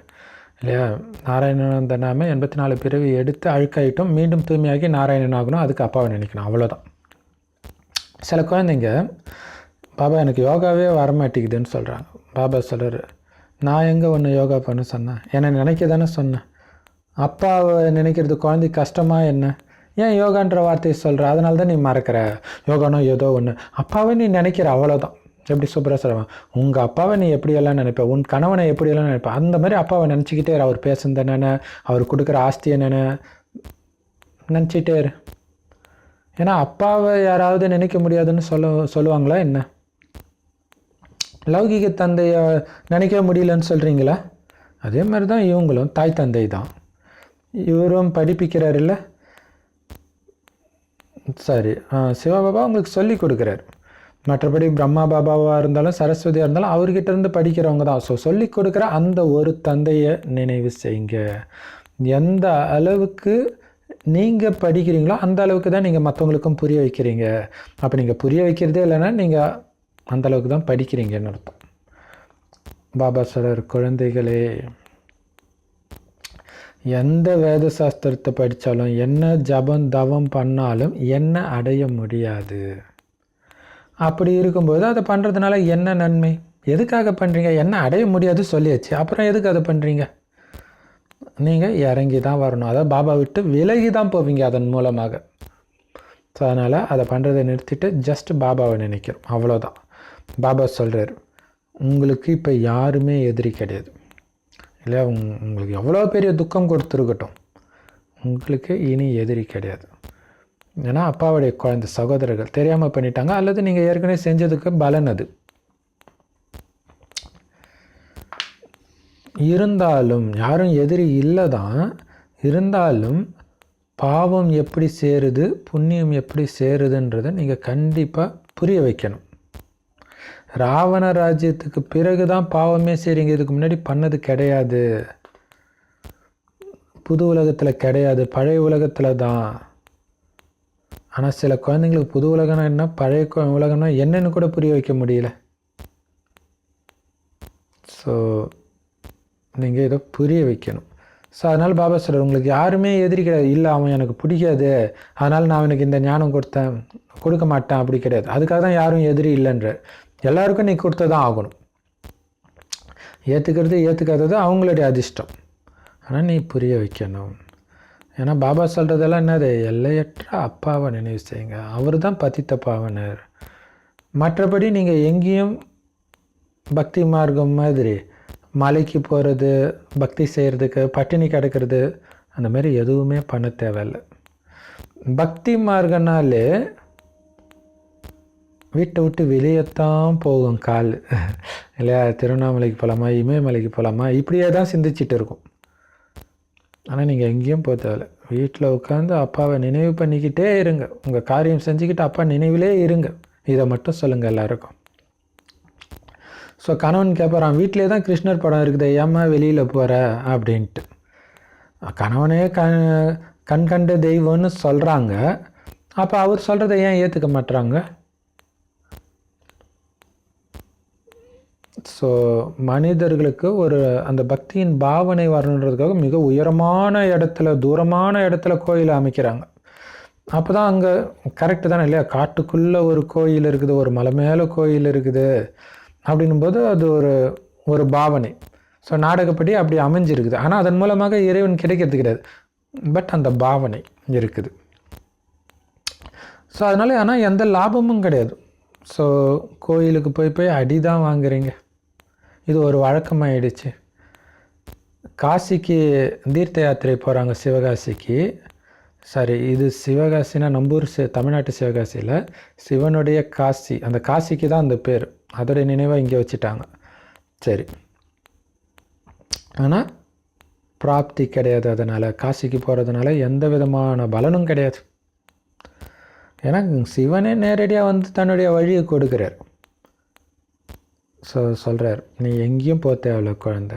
இல்லையா? நாராயணன் நாம 84 பிறவி எடுத்து அழுக்காயிட்டோம், மீண்டும் தூய்மையாகி நாராயணன் ஆகணும், அதுக்கு அப்பாவை நினைக்கணும், அவ்வளோதான். சில குழந்தைங்க பாபா எனக்கு யோகாவே வரமாட்டேங்குதுன்னு சொல்கிறாங்க. பாபா சொல்கிறார், நான் எங்கே ஒன்று யோகா பண்ண சொன்னேன்? என்னை நினைக்க தானே சொன்னேன். அப்பாவை நினைக்கிறது குழந்தை கஷ்டமாக என்ன? ஏன் யோகான்ற வார்த்தையை சொல்கிற? அதனால தான் நீ மறக்கிற. யோகானோ ஏதோ ஒன்று, அப்பாவை நீ நினைக்கிற, அவ்வளோதான். எப்படி சூப்பராக சொல்லுவான், உங்கள் அப்பாவை நீ எப்படியெல்லாம் நினைப்ப, உன் கணவனை எப்படியெல்லாம் நினைப்ப, அந்த மாதிரி அப்பாவை நினச்சிக்கிட்டே இரு. அவர் பேசுனது என்னென்ன, அவர் கொடுக்குற ஆஸ்தி என்னென்ன நினச்சிட்டே இரு. ஏன்னா அப்பாவை யாராவது நினைக்க முடியாதுன்னு சொல்லுவாங்களா என்ன? லௌகிக தந்தையை நினைக்க முடியலன்னு சொல்கிறீங்களா? அதே மாதிரி தான் இவங்களும் தாய் தந்தை தான். இவரும் படிப்பிக்கிறார் இல்லை? சரி, சிவபாபா உங்களுக்கு சொல்லி கொடுக்குறார். மற்றபடி பிரம்மா பாபாவாக இருந்தாலும் சரஸ்வதியாக இருந்தாலும் அவர்கிட்ட இருந்து படிக்கிறவங்க தான். ஸோ சொல்லி கொடுக்குற அந்த ஒரு தந்தையை நினைவு செய்யுங்க. எந்த அளவுக்கு நீங்கள் படிக்கிறீங்களோ அந்த அளவுக்கு தான் நீங்கள் மற்றவங்களுக்கும் புரிய வைக்கிறீங்க. அப்போ நீங்கள் புரிய வைக்கிறதே இல்லைன்னா நீங்கள் அந்த அளவுக்கு தான் படிக்கிறீங்கன்னு அர்த்தம். பாபா சொல்றார், குழந்தைகளே, எந்த வேத சாஸ்திரத்தை படித்தாலும் என்ன ஜபம் தவம் பண்ணாலும் என்ன அடைய முடியாது. அப்படி இருக்கும்போது அதை பண்ணுறதுனால என்ன நன்மை? எதுக்காக பண்ணுறீங்க? என்ன அடைய முடியாது சொல்லியாச்சு, அப்புறம் எதுக்கு அதை பண்ணுறீங்க? நீங்கள் இறங்கி தான் வரணும். அதாவது பாபா விட்டு விலகி தான் போவீங்க அதன் மூலமாக. ஸோ அதனால் அதை பண்ணுறதை நிறுத்திட்டு ஜஸ்ட் பாபாவை நினைக்கிறோம், அவ்வளோதான். பாபா சொல்கிறார், உங்களுக்கு இப்போ யாருமே எதிரி கிடையாது இல்லையா? உங்களுக்கு எவ்வளோ பெரிய துக்கம் கொடுத்துருக்கட்டும், உங்களுக்கு இனி எதிரி கிடையாது. ஏன்னா அப்பாவுடைய குழந்தை சகோதரர்கள் தெரியாமல் பண்ணிட்டாங்க, அல்லது நீங்கள் ஏற்கனவே செஞ்சதுக்கு பலன் அது. இருந்தாலும் யாரும் எதிரி இல்லை தான். இருந்தாலும் பாவம் எப்படி சேருது, புண்ணியம் எப்படி சேருதுன்றதை நீங்கள் கண்டிப்பாக புரிய வைக்கணும். ராவண ராஜ்யத்துக்கு பிறகு தான் பாவமே சரிங்க, இதுக்கு முன்னாடி பண்ணது கிடையாது. புது உலகத்தில் கிடையாது, பழைய உலகத்தில் தான். ஆனால் சில குழந்தைங்களுக்கு புது உலகம்னா என்ன, பழைய உலகம்னா என்னன்னு கூட புரிய வைக்க முடியல. ஸோ நீங்கள் இதை புரிய வைக்கணும். ஸோ அதனால் பாபா சொல்கிறார், உங்களுக்கு யாருமே எதிரி கிடையாது. இல்லை அவன் எனக்கு பிடிக்காது, அதனால் நான் அவனுக்கு இந்த ஞானம் கொடுக்க மாட்டேன், அப்படி கிடையாது. அதுக்காக தான் யாரும் எதிரி இல்லைன்ற. எல்லாருக்கும் நீ கொடுத்து தான் ஆகணும். ஏற்றுக்கிறது ஏற்றுக்காதது அவங்களுடைய அதிர்ஷ்டம். ஆனால் நீ புரிய வைக்கணும். ஏன்னா பாபா சொல்கிறதெல்லாம் என்னது, எல்லையற்ற அப்பாவை நினைவு செய்யுங்க, அவர் தான் பதித்த பாவனர். மற்றபடி நீங்கள் எங்கேயும் பக்தி மார்க்கம் மாதிரி மலைக்கு போகிறது, பக்தி செய்கிறதுக்கு, பட்டினி கிடக்கிறது, அந்த மாதிரி எதுவுமே பண்ண தேவையில்லை. பக்தி மார்க்கனாலே வீட்டை விட்டு வெளியேத்தான் போகும் கால் இல்லையா? திருவண்ணாமலைக்கு போகலாமா, இமயமலைக்கு போகலாமா, இப்படியே தான் சிந்திச்சுட்டு இருக்கும். ஆனால் நீங்கள் எங்கேயும் போக தேவையில்லை. வீட்டில் உட்காந்து அப்பாவை நினைவு பண்ணிக்கிட்டே இருங்க. உங்கள் காரியம் செஞ்சுக்கிட்டு அப்பா நினைவிலே இருங்க. இதை மட்டும் சொல்லுங்கள் எல்லாருக்கும். ஸோ கணவன் கேட்பாரான், வீட்டிலே தான் கிருஷ்ணர் படம் இருக்குது, ஏம்மா வெளியில் போகிற அப்படின்ட்டு. கணவனே கண் கண்ட தெய்வம்னு சொல்கிறாங்க. அப்போ அவர் சொல்கிறத ஏன் ஏற்றுக்க மாட்டுறாங்க? ஸோ மனிதர்களுக்கு ஒரு அந்த பக்தியின் பாவனை வரணுன்றதுக்காக மிக உயரமான இடத்துல, தூரமான இடத்துல கோயிலை அமைக்கிறாங்க. அப்போ தான் அங்கே கரெக்டு தானே இல்லையா? காட்டுக்குள்ளே ஒரு கோயில் இருக்குது, ஒரு மலை மேலே கோயில் இருக்குது அப்படின்னும்போது அது ஒரு பாவனை. ஸோ நாடகப்படி அப்படி அமைஞ்சிருக்குது. ஆனால் அதன் மூலமாக இறைவன் கிடைக்கிறது கிடையாது, பட் அந்த பாவனை இருக்குது. ஸோ அதனால் ஆனால் எந்த லாபமும் கிடையாது. ஸோ கோயிலுக்கு போய் அடி தான் வாங்குறீங்க. இது ஒரு வழக்கமாகிடுச்சு. காசிக்கு தீர்த்த யாத்திரை போகிறாங்க, சிவகாசிக்கு. சரி, இது சிவகாசினா நம்பூர் தமிழ்நாட்டு சிவகாசியில் சிவனுடைய காசி, அந்த காசிக்கு தான் அந்த பேர், அதோடைய நினைவாக இங்கே வச்சுட்டாங்க. சரி, ஆனால் பிராப்தி கிடையாது. அதனால் காசிக்கு போகிறதுனால எந்த விதமான பலனும் கிடையாது. ஏன்னா சிவனே நேரடியாக வந்து தன்னுடைய வழியை கொடுக்குறார். ஸோ சொல்கிறார், நீ எங்கேயும் போக தேவையில்ல குழந்தை.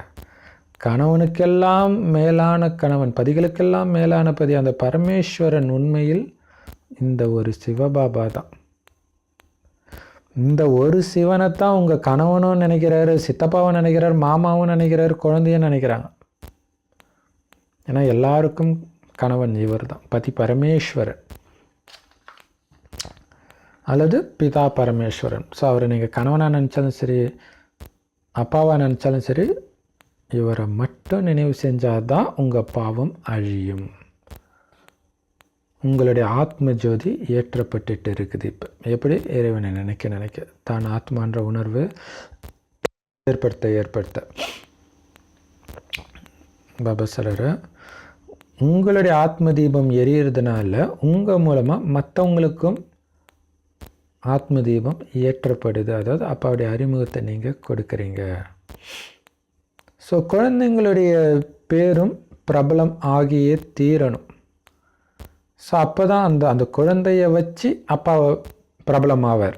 கணவனுக்கெல்லாம் மேலான கணவன், பதிகளுக்கெல்லாம் மேலான பதி அந்த பரமேஸ்வரன் உண்மையில் இந்த ஒரு சிவபாபா தான். இந்த ஒரு சிவனைத்தான் உங்கள் கணவனும் நினைக்கிறாரு, சித்தப்பாவும் நினைக்கிறார், மாமாவும் நினைக்கிறார், குழந்தையும் நினைக்கிறாங்க. ஏன்னா எல்லாருக்கும் கணவன் இவர் தான், பதி பரமேஸ்வரன் அல்லது பிதா பரமேஸ்வரன். ஸோ அவரை நீங்கள் கணவனாக நினச்சாலும் சரி, அப்பாவாக நினச்சாலும் சரி, இவரை மட்டும் நினைவு செஞ்சால் தான் உங்கள் பாவம் அழியும். உங்களுடைய ஆத்ம ஜோதி ஏற்றப்பட்டுட்டு இருக்குது. இப்போ எப்படி இறைவனை நினைக்க தான் ஆத்மான்ற உணர்வு ஏற்படுத்த பாபா சொல்கிற, உங்களுடைய ஆத்ம தீபம் எரியறதுனால உங்கள் மூலமாக மற்றவங்களுக்கும் ஆத்ம தீபம் ஏற்றப்படுது. அதாவது அப்பாவுடைய அறிமுகத்தை நீங்கள் கொடுக்குறீங்க. ஸோ குழந்தைங்களுடைய பேரும் பிரபலம் ஆகியே தீரணும். ஸோ அப்போ தான் அந்த குழந்தைய வச்சு அப்பா பிரபலமாவார்.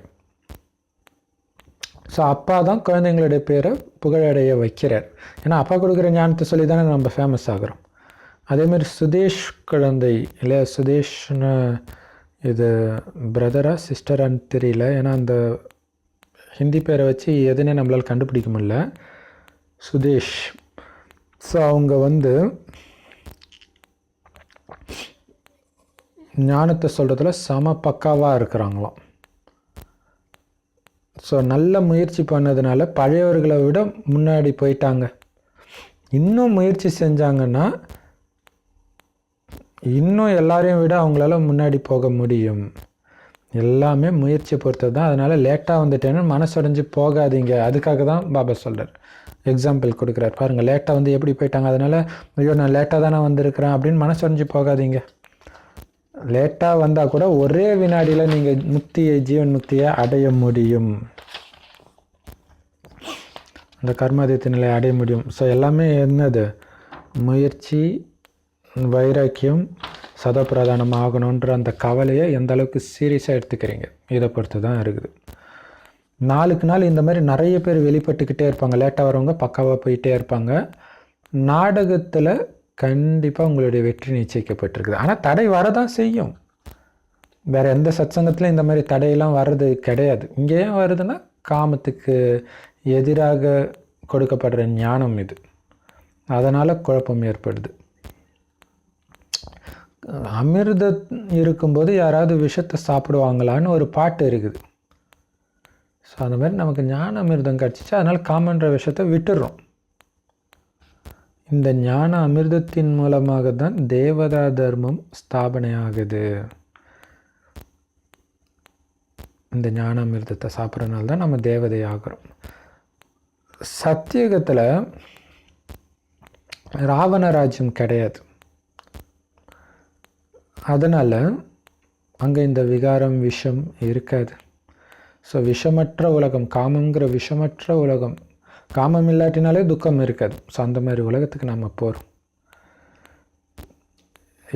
ஸோ அப்பா தான் குழந்தைங்களுடைய பேரை புகழடைய வைக்கிறார். ஏன்னா அப்பா கொடுக்குற ஞானத்தை சொல்லி தானே நம்ம ஃபேமஸ் ஆகிறோம். அதேமாதிரி சுதேஷ் குழந்தை இல்லையா, சுதேஷ்னு இது பிரதரா சிஸ்டரான்னு தெரியல, ஏன்னா அந்த ஹிந்தி பேரை வச்சு எதுனே நம்மளால் கண்டுபிடிக்க முடியல. சுதேஷ். ஸோ அவங்க ஞானத்தை சொல்கிறதுல சம பக்காவாக இருக்கிறாங்களாம். ஸோ நல்ல முயற்சி பண்ணதுனால பழையவர்களை விட முன்னாடி போயிட்டாங்க. இன்னும் முயற்சி செஞ்சாங்கன்னா இன்னும் எல்லாரையும் விட அவங்களால முன்னாடி போக முடியும். எல்லாமே முயற்சியை பொறுத்தது தான். அதனால் லேட்டாக வந்துட்டேன்னு மனசடைஞ்சு போகாதீங்க. அதுக்காக தான் பாபா சொல்கிறார், எக்ஸாம்பிள் கொடுக்குறார். பாருங்கள், லேட்டாக எப்படி போயிட்டாங்க, அதனால் ஐயோ நான் லேட்டாக தானே வந்திருக்கிறேன் அப்படின்னு மனசடைஞ்சு போகாதீங்க. லேட்டாக வந்தால் கூட ஒரே வினாடியில் நீங்கள் ஜீவன் முக்தியை அடைய முடியும், அந்த கர்மாதித்த நிலையை அடைய முடியும். ஸோ எல்லாமே என்னது, முயற்சி, வைராக்கியம், சதப்பிரதானம் ஆகணுன்ற அந்த கவலையை எந்த அளவுக்கு சீரியஸாக எடுத்துக்கிறீங்க இதை பொறுத்து தான் இருக்குது. நாளுக்கு நாள் இந்த மாதிரி நிறைய பேர் வெளிப்பட்டுக்கிட்டே இருப்பாங்க. லேட்டாக வரவங்க பக்காவாக போயிட்டே இருப்பாங்க. நாடகத்தில் கண்டிப்பாக உங்களுடைய வெற்றி நிச்சயிக்கப்பட்டிருக்குது. ஆனால் தடை வரதான் செய்யும். வேறு எந்த சத்சங்கத்தில் இந்த மாதிரி தடையெல்லாம் வர்றது கிடையாது. இங்கே ஏன் வருதுன்னா காமத்துக்கு எதிராக கொடுக்கப்படுற ஞானம் இது, அதனால் குழப்பம் ஏற்படுது. அமிர்தம் இருக்கும்போது யாராவது விஷத்தை சாப்பிடுவாங்களான்னு ஒரு பாட்டு இருக்குது. ஸோ அந்த மாதிரி நமக்கு ஞான அமிர்தம் கிடச்சிச்சு, அதனால் காமன்ற விஷயத்தை விட்டுடுறோம். இந்த ஞான அமிர்தத்தின் மூலமாக தான் தேவதா தர்மம் ஸ்தாபனை ஆகுது. இந்த ஞான அமிர்தத்தை சாப்பிட்றதுனால தான் நம்ம தேவதை ஆகிறோம். சத்தியுகத்தில் ராவண ராஜ்யம் கிடையாது. அதனால் அங்கே இந்த விகாரம் விஷம் இருக்காது. ஸோ விஷமற்ற உலகம், காமங்கிற விஷமற்ற உலகம். காமம் இல்லாட்டினாலே துக்கம் இருக்காது. ஸோ அந்த மாதிரி உலகத்துக்கு நம்ம போகிறோம்.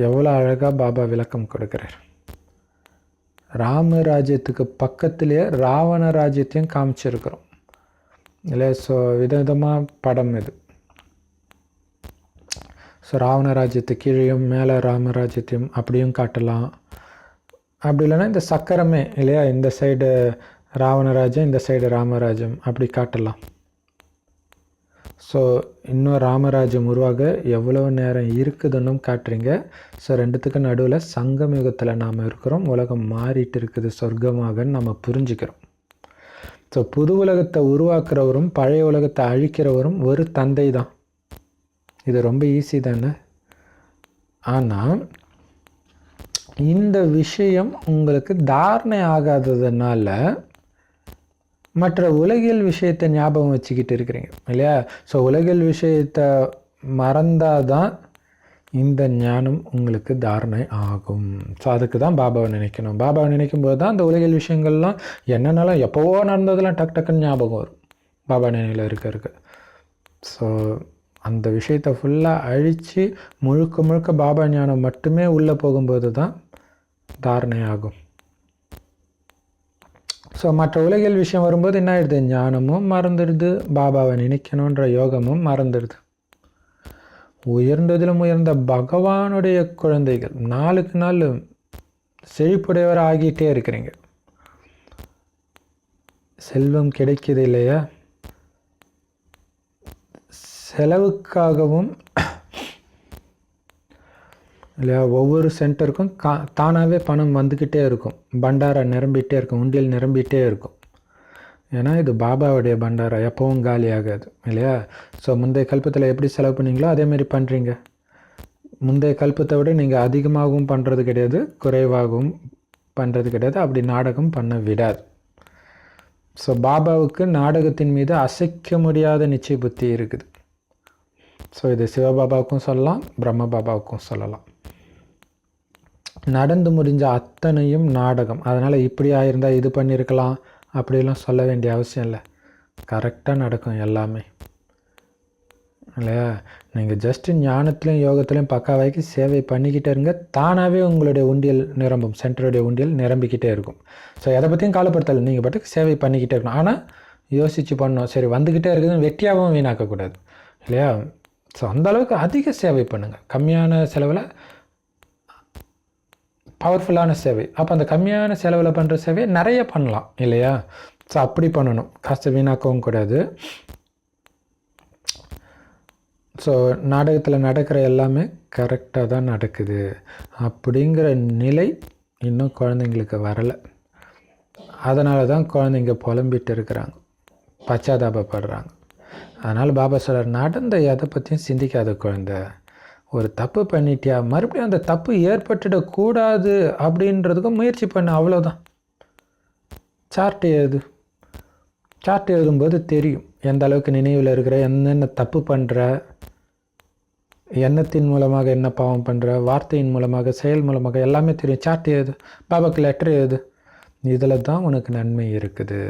எவ்வளோ அழகாக பாபா விளக்கம் கொடுக்குறார். ராமராஜ்யத்துக்கு பக்கத்துலேயே ராவண ராஜ்யத்தையும் காமிச்சிருக்கிறோம் இல்லை. ஸோ விதவிதமாக படம் இது. ஸோ ராவண ராஜ்யத்து கீழையும் மேலே ராமராஜ்யத்தையும் அப்படியும் காட்டலாம். அப்படி இல்லைன்னா இந்த சக்கரமே இல்லையா, இந்த சைடு ராவணராஜ்யம், இந்த சைடு ராமராஜ்யம் அப்படி காட்டலாம். ஸோ இன்னும் ராமராஜ்யம் உருவாக எவ்வளோ நேரம் இருக்குதுன்னு காட்டுறீங்க. ஸோ ரெண்டுத்துக்கும் நடுவில் சங்கம் யுகத்தில் நாம் இருக்கிறோம். உலகம் மாறிட்டு இருக்குது சொர்க்கமாகன்னு நம்ம புரிஞ்சுக்கிறோம். ஸோ புது உலகத்தை உருவாக்குறவரும் பழைய உலகத்தை அழிக்கிறவரும் ஒரு தந்தை தான். இது ரொம்ப ஈஸி தானே. ஆனால் இந்த விஷயம் உங்களுக்கு தாரணை ஆகாததுனால மற்ற உலகியல் விஷயத்தை ஞாபகம் வச்சுக்கிட்டு இருக்கிறீங்க இல்லையா. ஸோ உலகியல் விஷயத்தை மறந்தால் தான் இந்த ஞானம் உங்களுக்கு தாரணை ஆகும். ஸோ அதுக்கு தான் பாபாவை நினைக்கணும். பாபாவை நினைக்கும் போது தான் அந்த உலகியல் விஷயங்கள்லாம் என்னென்னாலும் எப்போவோ நடந்ததெல்லாம் டக்குன்னு ஞாபகம் வரும் பாபா நினைவில் இருக்க. ஸோ அந்த விஷயத்தை ஃபுல்லாக அழித்து முழுக்க பாபா ஞானம் மட்டுமே உள்ளே போகும்போது தான் தாரணை ஆகும். ஸோ மற்ற உலகியல் விஷயம் வரும்போது என்ன ஆயிடுது, ஞானமும் மறந்துடுது, பாபாவை நினைக்கணுன்ற யோகமும் மறந்துடுது. உயர்ந்ததிலும் உயர்ந்த பகவானுடைய குழந்தைகள் நாளுக்கு நாள் செழிப்புடையவர் ஆகிட்டே இருக்கிறீங்க. செல்வம் கிடைக்குது இல்லையா, செலவுக்காகவும் இல்லையா, ஒவ்வொரு சென்டருக்கும் தானாகவே பணம் வந்துக்கிட்டே இருக்கும், பண்டாரா நிரம்பிகிட்டே இருக்கும், உண்டியல் நிரம்பிகிட்டே இருக்கும். ஏன்னா இது பாபாவுடைய பண்டாரா, எப்பவும் காலி ஆகாது இல்லையா. ஸோ முந்தைய கல்பத்தில் எப்படி செலவு பண்ணீங்களோ அதேமாரி பண்ணுறீங்க. முந்தைய கல்பத்தை விட நீங்கள் அதிகமாகவும் பண்ணுறது கிடையாது, குறைவாகவும் பண்ணுறது கிடையாது, அப்படி நாடகம் பண்ண விடாது. ஸோ பாபாவுக்கு நாடகத்தின் மீது அசைக்க முடியாத நிச்சய புத்தி இருக்குது. ஸோ இது சிவபாபாவுக்கும் சொல்லலாம், பிரம்ம பாபாவுக்கும் சொல்லலாம். நடந்து முடிஞ்ச அத்தனையும் நாடகம். அதனால் இப்படி ஆயிருந்தால் இது பண்ணியிருக்கலாம் அப்படிலாம் சொல்ல வேண்டிய அவசியம் இல்லை. கரெக்டாக நடக்கும் எல்லாமே இல்லையா? நீங்கள் ஜஸ்ட்டு ஞானத்துலேயும் யோகத்துலேயும் பக்காவாக்கி சேவை பண்ணிக்கிட்டே இருங்க. தானாகவே உங்களுடைய உண்டியல் நிரம்பும், சென்டருடைய உண்டியல் நிரம்பிக்கிட்டே இருக்கும். ஸோ எதை பற்றியும் காலப்படுத்தலை, நீங்கள் பாட்டுக்கு சேவை பண்ணிக்கிட்டே இருக்கணும். ஆனால் யோசித்து பண்ணணும். சரி வந்துக்கிட்டே இருக்குதுன்னு வெட்டியாகவும் வீணாக்கக்கூடாது இல்லையா? ஸோ அந்தளவுக்கு அதிக சேவை பண்ணுங்கள். கம்மியான செலவில் பவர்ஃபுல்லான சேவை. அப்போ அந்த கம்மியான செலவில் பண்ணுற சேவையை நிறைய பண்ணலாம் இல்லையா? ஸோ அப்படி பண்ணணும், காசை வீணாக்கவும் கூடாது. ஸோ நாடகத்தில் நடக்கிற எல்லாமே கரெக்டாக தான் நடக்குது அப்படிங்கிற நிலை இன்னும் குழந்தைங்களுக்கு வரலை. அதனால தான் குழந்தைங்க புலம்பிட்டு இருக்கிறாங்க, பச்சாதாபப்படுறாங்க. அதனால் பாபா சொல்கிறார், நடந்த எதை பற்றியும் சிந்திக்காத குழந்தை. ஒரு தப்பு பண்ணிட்டியா, மறுபடியும் அந்த தப்பு ஏற்பட்டுடக்கூடாது அப்படின்றதுக்கும் முயற்சி பண்ண, அவ்வளோதான். சார்ட் எழுதும்போது தெரியும் எந்த அளவுக்கு நினைவில் இருக்கிற, என்னென்ன தப்பு பண்ணுற, எண்ணத்தின் மூலமாக என்ன பாவம் பண்ணுற, வார்த்தையின் மூலமாக, செயல் மூலமாக எல்லாமே தெரியும். சார்ட் எழுது, பாபாவுக்கு லெட்டர் எழுது. இதில் தான் உனக்கு நன்மை இருக்குது.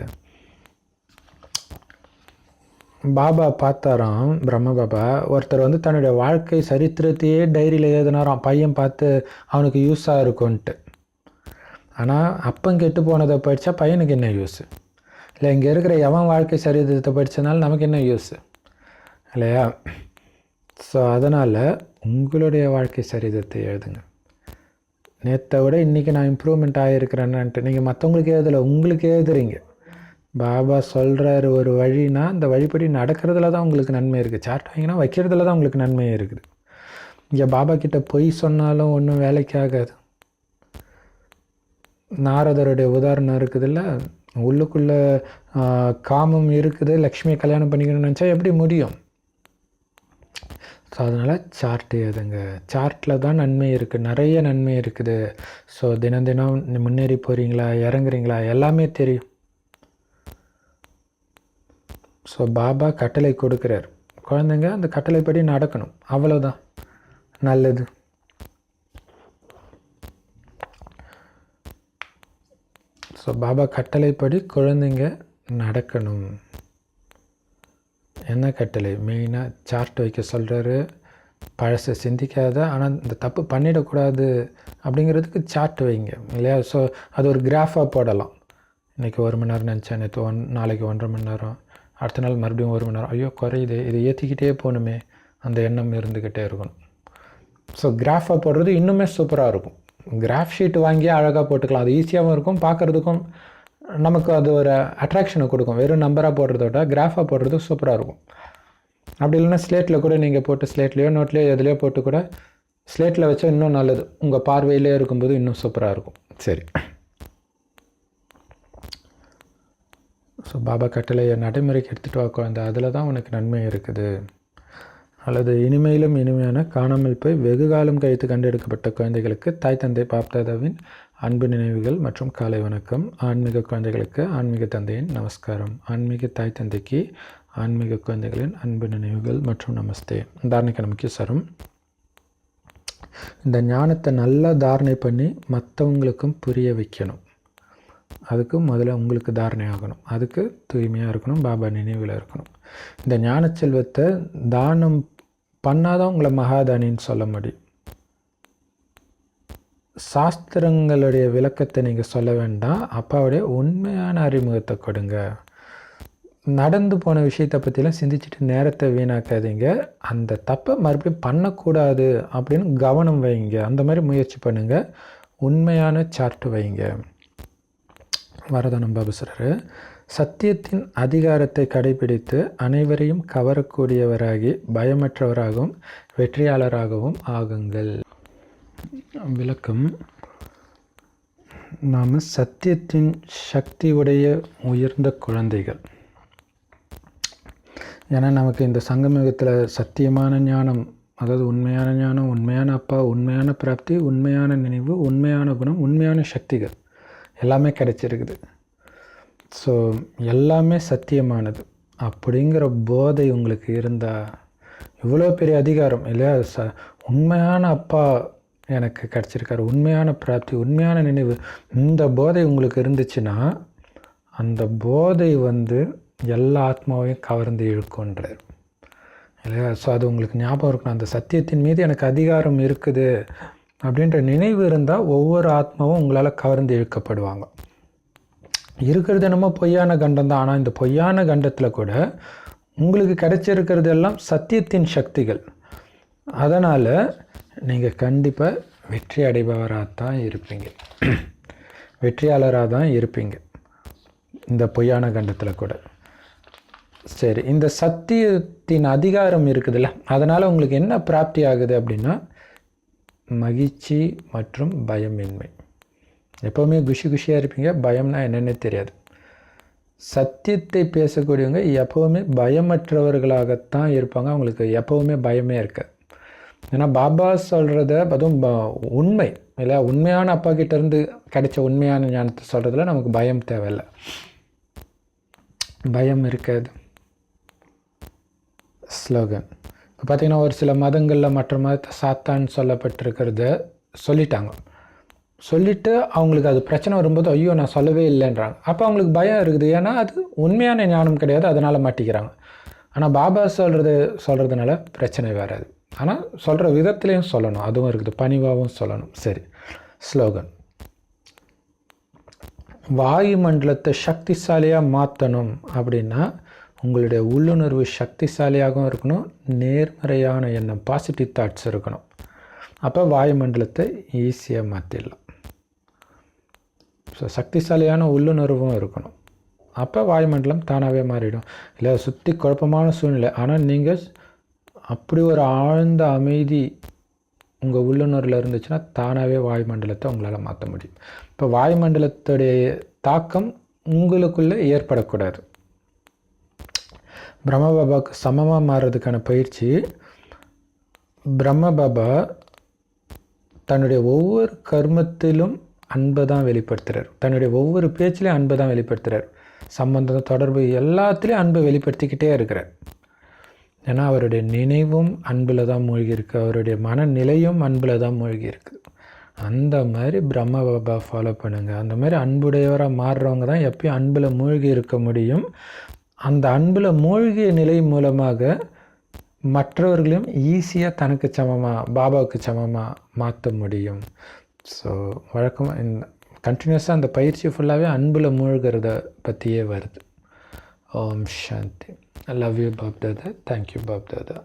பாபா பார்த்தாராம், பிரம்ம பாபா, ஒருத்தர் வந்து தன்னுடைய வாழ்க்கை சரித்திரத்தையே டைரியில் எழுதினாராம், பையன் பார்த்து அவனுக்கு யூஸாக இருக்கும்ன்ட்டு. ஆனால் அப்பம் கெட்டு போனதை படித்தா பையனுக்கு என்ன யூஸு இல்லை? இங்கே இருக்கிற எவன் வாழ்க்கை சரித்திரத்தை படித்தனால நமக்கு என்ன யூஸு இல்லையா? ஸோ அதனால் உங்களுடைய வாழ்க்கை சரித்திரத்தை எழுதுங்க. நேற்றை விட இன்றைக்கி நான் இம்ப்ரூவ்மெண்ட் ஆகிருக்கிறேன்னான்ட்டு நீங்கள் மற்றவங்களுக்கு எழுதலை, உங்களுக்கு எழுதுறீங்க. பாபா சொல்கிறாரு ஒரு வழினா அந்த வழிபடி நடக்கிறதுல தான் உங்களுக்கு நன்மை இருக்குது. சார்ட் வாங்கினா வைக்கிறதுல தான் உங்களுக்கு நன்மை இருக்குது. இங்கே பாபா கிட்ட பொய் சொன்னாலும் ஒன்றும் வேலைக்கு ஆகாது. நாரதருடைய உதாரணம் இருக்குதுல்ல, உள்ளுக்குள்ளே காமம் இருக்குது, லக்ஷ்மியை கல்யாணம் பண்ணிக்கணும்னு நினச்சா எப்படி முடியும்? ஸோ அதனால் சார்ட் எழுதுங்க. சார்ட்டில் தான் நன்மை இருக்குது, நிறைய நன்மை இருக்குது. ஸோ தினம் தினம் முன்னேறி போகிறீங்களா, இறங்குறீங்களா, எல்லாமே தெரியும். ஸோ பாபா கட்டளை கொடுக்குறார், குழந்தைங்க அந்த கட்டளைப்படி நடக்கணும், அவ்வளோதான் நல்லது. ஸோ பாபா கட்டளைப்படி குழந்தைங்க நடக்கணும். என்ன கட்டளை? மெயினாக சார்ட் வைக்க சொல்கிறாரு. பழசை சிந்திக்காத, ஆனால் இந்த தப்பு பண்ணிடக்கூடாது அப்படிங்கிறதுக்கு சார்ட் வைங்க இல்லையா? ஸோ அது ஒரு கிராஃபாக போடலாம். இன்றைக்கி 1 மணி நேரம் நினச்சேன், நேற்று நாளைக்கு 1.5 மணி நேரம், அடுத்த நாள் மறுபடியும் 1 மணி நேரம், ஐயோ குறையுது, இதை ஏற்றிக்கிட்டே போகணுமே, அந்த எண்ணம் இருந்துக்கிட்டே இருக்கணும். ஸோ கிராஃபாக போடுறது இன்னுமே சூப்பராக இருக்கும். கிராஃப் ஷீட் வாங்கி அழகாக போட்டுக்கலாம், அது ஈஸியாகவும் இருக்கும், பார்க்குறதுக்கும் நமக்கு அது ஒரு அட்ராக்ஷனை கொடுக்கும். வெறும் நம்பராக போடுறத விட கிராஃபாக போடுறது சூப்பராக இருக்கும். அப்படி இல்லைன்னா ஸ்லேட்டில் கூட நீங்கள் போட்டு, ஸ்லேட்லேயோ நோட்லேயோ எதுலேயோ போட்டு கூட, ஸ்லேட்டில் வச்சா இன்னும் நல்லது, உங்கள் பார்வையிலே இருக்கும்போது இன்னும் சூப்பராக இருக்கும். சரி, ஸோ பாபா கட்டளையை நடைமுறைக்கு எடுத்துகிட்டு வா குழந்தை, அதில் தான் உனக்கு நன்மை இருக்குது. அல்லது இனிமையிலும் இனிமையான காணாமல் போய் வெகு காலம் கழித்து கண்டெடுக்கப்பட்ட குழந்தைகளுக்கு தாய் தந்தை பாப்தாதாவின் அன்பு நினைவுகள் மற்றும் காலை வணக்கம். ஆன்மீக குழந்தைகளுக்கு ஆன்மீக தந்தையின் நமஸ்காரம். ஆன்மீக தாய் தந்தைக்கு ஆன்மீக குழந்தைகளின் அன்பு நினைவுகள் மற்றும் நமஸ்தே. தாரணைக்கு நமக்கு சரம். இந்த ஞானத்தை நல்லா தாரணை பண்ணி மற்றவங்களுக்கும் புரிய வைக்கணும். அதுக்கு முதல்ல உங்களுக்கு தாரணை ஆகணும். அதுக்கு தூய்மையாக இருக்கணும், பாபா நினைவில் இருக்கணும். இந்த ஞான செல்வத்தை தானம் பண்ணாதான் உங்களை மகாதானின்னு சொல்ல முடியும். சாஸ்திரங்களுடைய விளக்கத்தை நீங்கள் சொல்ல வேண்டாம், அப்பாவுடைய உண்மையான அறிமுகத்தை கொடுங்க. நடந்து போன விஷயத்தை பற்றிலாம் சிந்திச்சுட்டு நேரத்தை வீணாக்காதீங்க. அந்த தப்பை மறுபடியும் பண்ணக்கூடாது அப்படின்னு கவனம் வைங்க. அந்த மாதிரி முயற்சி பண்ணுங்கள். உண்மையான சார்ட் வைங்க. வரதானம் பாபு சொல்றாரு, சத்தியத்தின் அதிகாரத்தை கடைபிடித்து அனைவரையும் கவரக்கூடியவராகி பயமற்றவராகவும் வெற்றியாளராகவும் ஆகுங்கள். விளக்கம்: நாம் சத்தியத்தின் சக்தி உடைய உயர்ந்த குழந்தைகள். ஏன்னா நமக்கு இந்த சங்கமயுகத்தில் சத்தியமான ஞானம், அதாவது உண்மையான ஞானம், உண்மையான அப்பா, உண்மையான பிராப்தி, உண்மையான நினைவு, உண்மையான குணம், உண்மையான சக்திகள் எல்லாமே கிடைச்சிருக்குது. ஸோ எல்லாமே சத்தியமானது அப்படிங்கிற போதை உங்களுக்கு இருந்தால் இவ்வளோ பெரிய அதிகாரம் இல்லையா? உண்மையான அப்பா எனக்கு கிடச்சிருக்காரு, உண்மையான பிராப்தி, உண்மையான நினைவு. இந்த போதை உங்களுக்கு இருந்துச்சுன்னா அந்த போதை எல்லா ஆத்மாவையும் கவர்ந்து இழுக்குன்றார் இல்லையா? ஸோ அது உங்களுக்கு ஞாபகம் இருக்கணும். அந்த சத்தியத்தின் மீது எனக்கு அதிகாரம் இருக்குது அப்படின்ற நினைவு இருந்தால் ஒவ்வொரு ஆத்மாவும் உங்களால் கவர்ந்து இழுக்கப்படுவாங்க. இருக்கிறது என்னமோ பொய்யான கண்டம் தான். ஆனால் இந்த பொய்யான கண்டத்தில் கூட உங்களுக்கு கிடைச்சிருக்கிறது எல்லாம் சத்தியத்தின் சக்திகள். அதனால் நீங்கள் கண்டிப்பாக வெற்றி அடைபவராக தான் இருப்பீங்க, வெற்றியாளராக தான் இருப்பீங்க இந்த பொய்யான கண்டத்தில் கூட. சரி, இந்த சத்தியத்தின் அதிகாரம் இருக்குதுல்ல, அதனால் உங்களுக்கு என்ன பிராப்தி ஆகுது அப்படின்னா மகிழ்ச்சி மற்றும் பயமின்மை. எப்போவுமே குஷியாக இருப்பீங்க, பயம்னா என்னென்னே தெரியாது. சத்தியத்தை பேசக்கூடியவங்க எப்போவுமே பயமற்றவர்களாகத்தான் இருப்பாங்க, அவங்களுக்கு எப்போவுமே பயமே இருக்காது. ஏன்னா பாபா சொல்கிறத அதுவும் உண்மை இல்லை, உண்மையான அப்பா கிட்டேருந்து கிடைச்ச உண்மையான ஞானத்தை சொல்கிறதுல நமக்கு பயம் தேவையில்லை, பயம் இருக்காது. ஸ்லோகன் இப்போ பார்த்திங்கன்னா ஒரு சில மதங்களில் மற்ற மதத்தை சாத்தான்னு சொல்லப்பட்டிருக்கிறத சொல்லிவிட்டு அவங்களுக்கு அது பிரச்சனை வரும்போது ஐயோ நான் சொல்லவே இல்லைன்றாங்க. அப்போ அவங்களுக்கு பயம் இருக்குது, ஏன்னா அது உண்மையான ஞானம் கிடையாது, அதனால் மாட்டிக்கிறாங்க. ஆனால் பாபா சொல்கிறதுனால பிரச்சனை வராது. ஆனால் சொல்கிற விதத்துலேயும் சொல்லணும், அதுவும் இருக்குது, பணிவாகவும் சொல்லணும். சரி, ஸ்லோகன். வாயுமண்டலத்தை சக்திசாலியாக மாற்றணும் அப்படின்னா உங்களுடைய உள்ளுணர்வு சக்திசாலியாகவும் இருக்கணும், நேர்மறையான எண்ணம், பாசிட்டிவ் தாட்ஸ் இருக்கணும். அப்போ வாயுமண்டலத்தை ஈஸியாக மாற்றிடலாம். ஸோ சக்திசாலியான உள்ளுணர்வும் இருக்கணும், அப்போ வாயுமண்டலம் தானாகவே மாறிடும். இல்லை சுற்றி குழப்பமான சூழ்நிலை, ஆனால் நீங்கள் அப்படி ஒரு ஆழ்ந்த அமைதி உங்கள் உள்ளுணர்வில் இருந்துச்சுன்னா தானாகவே வாயுமண்டலத்தை உங்களால் மாற்ற முடியும். இப்போ வாயுமண்டலத்துடைய தாக்கம் உங்களுக்குள்ளே ஏற்படக்கூடாது. பிரம்மபாபாவுக்கு சமமாக மாறுறதுக்கான பயிற்சி, பிரம்மபாபா தன்னுடைய ஒவ்வொரு கர்மத்திலும் அன்பை தான் வெளிப்படுத்துகிறார், தன்னுடைய ஒவ்வொரு பேச்சிலையும் அன்பை தான் வெளிப்படுத்துகிறார், சம்பந்தம் தொடர்பு எல்லாத்துலேயும் அன்பை வெளிப்படுத்திக்கிட்டே இருக்கிறார். ஏன்னா அவருடைய நினைவும் அன்பில் தான் மூழ்கி இருக்குது, அவருடைய மனநிலையும் அன்பில் தான் மூழ்கி இருக்குது. அந்த மாதிரி பிரம்ம பாபா ஃபாலோ பண்ணுங்கள். அந்த மாதிரி அன்புடையவராக மாறுறவங்க தான் எப்பயும் அன்பில் மூழ்கி இருக்க முடியும். அந்த அன்பில் மூழ்கிய நிலை மூலமாக மற்றவர்களையும் ஈஸியாக தனக்கு சமமாக பாபாவுக்கு சமமாக மாற்ற முடியும். ஸோ வழக்கமாக இந்த கண்டினியூஸாக அந்த பயிற்சி ஃபுல்லாகவே அன்பில் மூழ்கிறத பற்றியே வருது. ஓம் சாந்தி. I love you, Bab Dada. Thank you, Bab Dada.